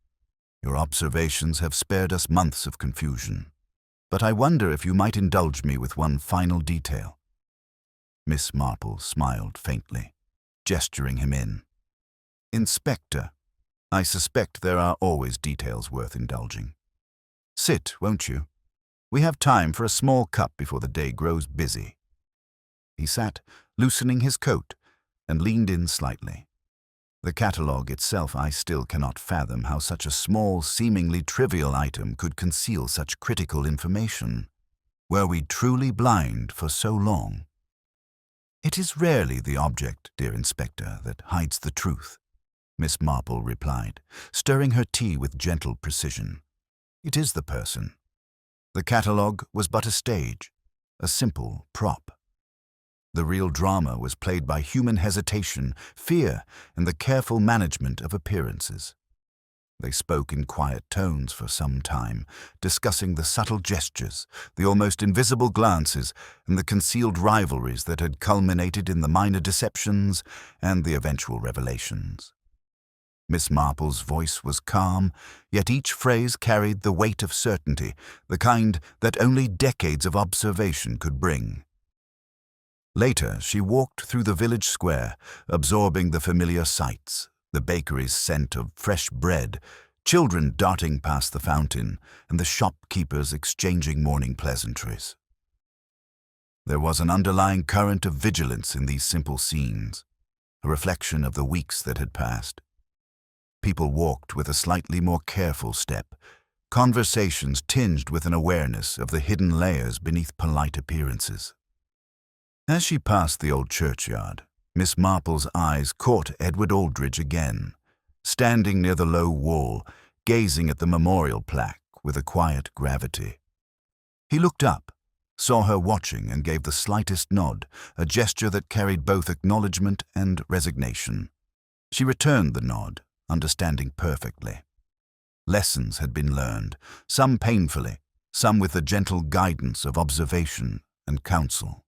Your observations have spared us months of confusion. But I wonder if you might indulge me with one final detail." Miss Marple smiled faintly, gesturing him in. "Inspector, I suspect there are always details worth indulging. Sit, won't you? We have time for a small cup before the day grows busy." He sat, loosening his coat, and leaned in slightly. The catalogue itself, I still cannot fathom how such a small, seemingly trivial item could conceal such critical information. Were we truly blind for so long? "It is rarely the object, dear Inspector, that hides the truth," Miss Marple replied, stirring her tea with gentle precision. "It is the person. The catalogue was but a stage, a simple prop. The real drama was played by human hesitation, fear, and the careful management of appearances. They spoke in quiet tones for some time, discussing the subtle gestures, the almost invisible glances, and the concealed rivalries that had culminated in the minor deceptions and the eventual revelations. Miss Marple's voice was calm, yet each phrase carried the weight of certainty, the kind that only decades of observation could bring. Later, she walked through the village square, absorbing the familiar sights, the bakery's scent of fresh bread, children darting past the fountain, and the shopkeepers exchanging morning pleasantries. There was an underlying current of vigilance in these simple scenes, a reflection of the weeks that had passed. People walked with a slightly more careful step, conversations tinged with an awareness of the hidden layers beneath polite appearances. As she passed the old churchyard, Miss Marple's eyes caught Edward Aldridge again, standing near the low wall, gazing at the memorial plaque with a quiet gravity. He looked up, saw her watching, and gave the slightest nod, a gesture that carried both acknowledgement and resignation. She returned the nod, understanding perfectly. Lessons had been learned, some painfully, some with the gentle guidance of observation and counsel.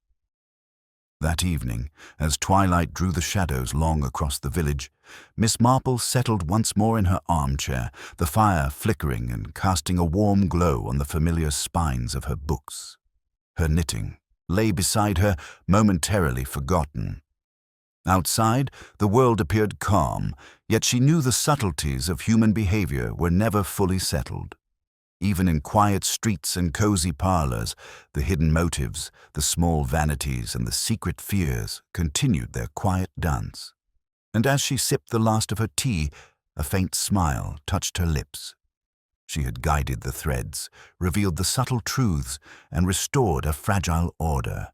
That evening, as twilight drew the shadows long across the village, Miss Marple settled once more in her armchair, the fire flickering and casting a warm glow on the familiar spines of her books. Her knitting lay beside her, momentarily forgotten. Outside, the world appeared calm, yet she knew the subtleties of human behavior were never fully settled. Even in quiet streets and cozy parlors, the hidden motives, the small vanities, and the secret fears continued their quiet dance. And as she sipped the last of her tea, a faint smile touched her lips. She had guided the threads, revealed the subtle truths, and restored a fragile order.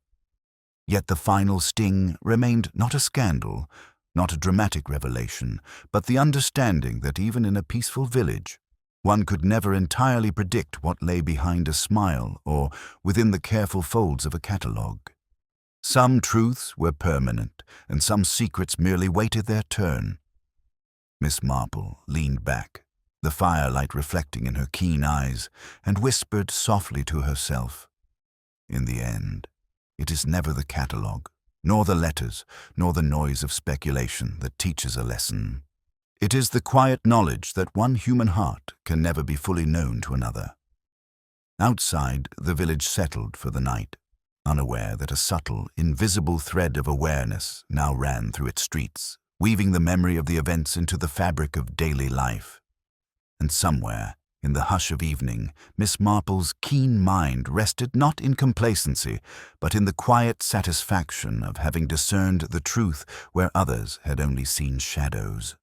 Yet the final sting remained not a scandal, not a dramatic revelation, but the understanding that even in a peaceful village, one could never entirely predict what lay behind a smile or within the careful folds of a catalogue. Some truths were permanent, and some secrets merely waited their turn. Miss Marple leaned back, the firelight reflecting in her keen eyes, and whispered softly to herself, "In the end, it is never the catalogue, nor the letters, nor the noise of speculation that teaches a lesson. It is the quiet knowledge that one human heart can never be fully known to another." Outside, the village settled for the night, unaware that a subtle, invisible thread of awareness now ran through its streets, weaving the memory of the events into the fabric of daily life. And somewhere, in the hush of evening, Miss Marple's keen mind rested not in complacency, but in the quiet satisfaction of having discerned the truth where others had only seen shadows.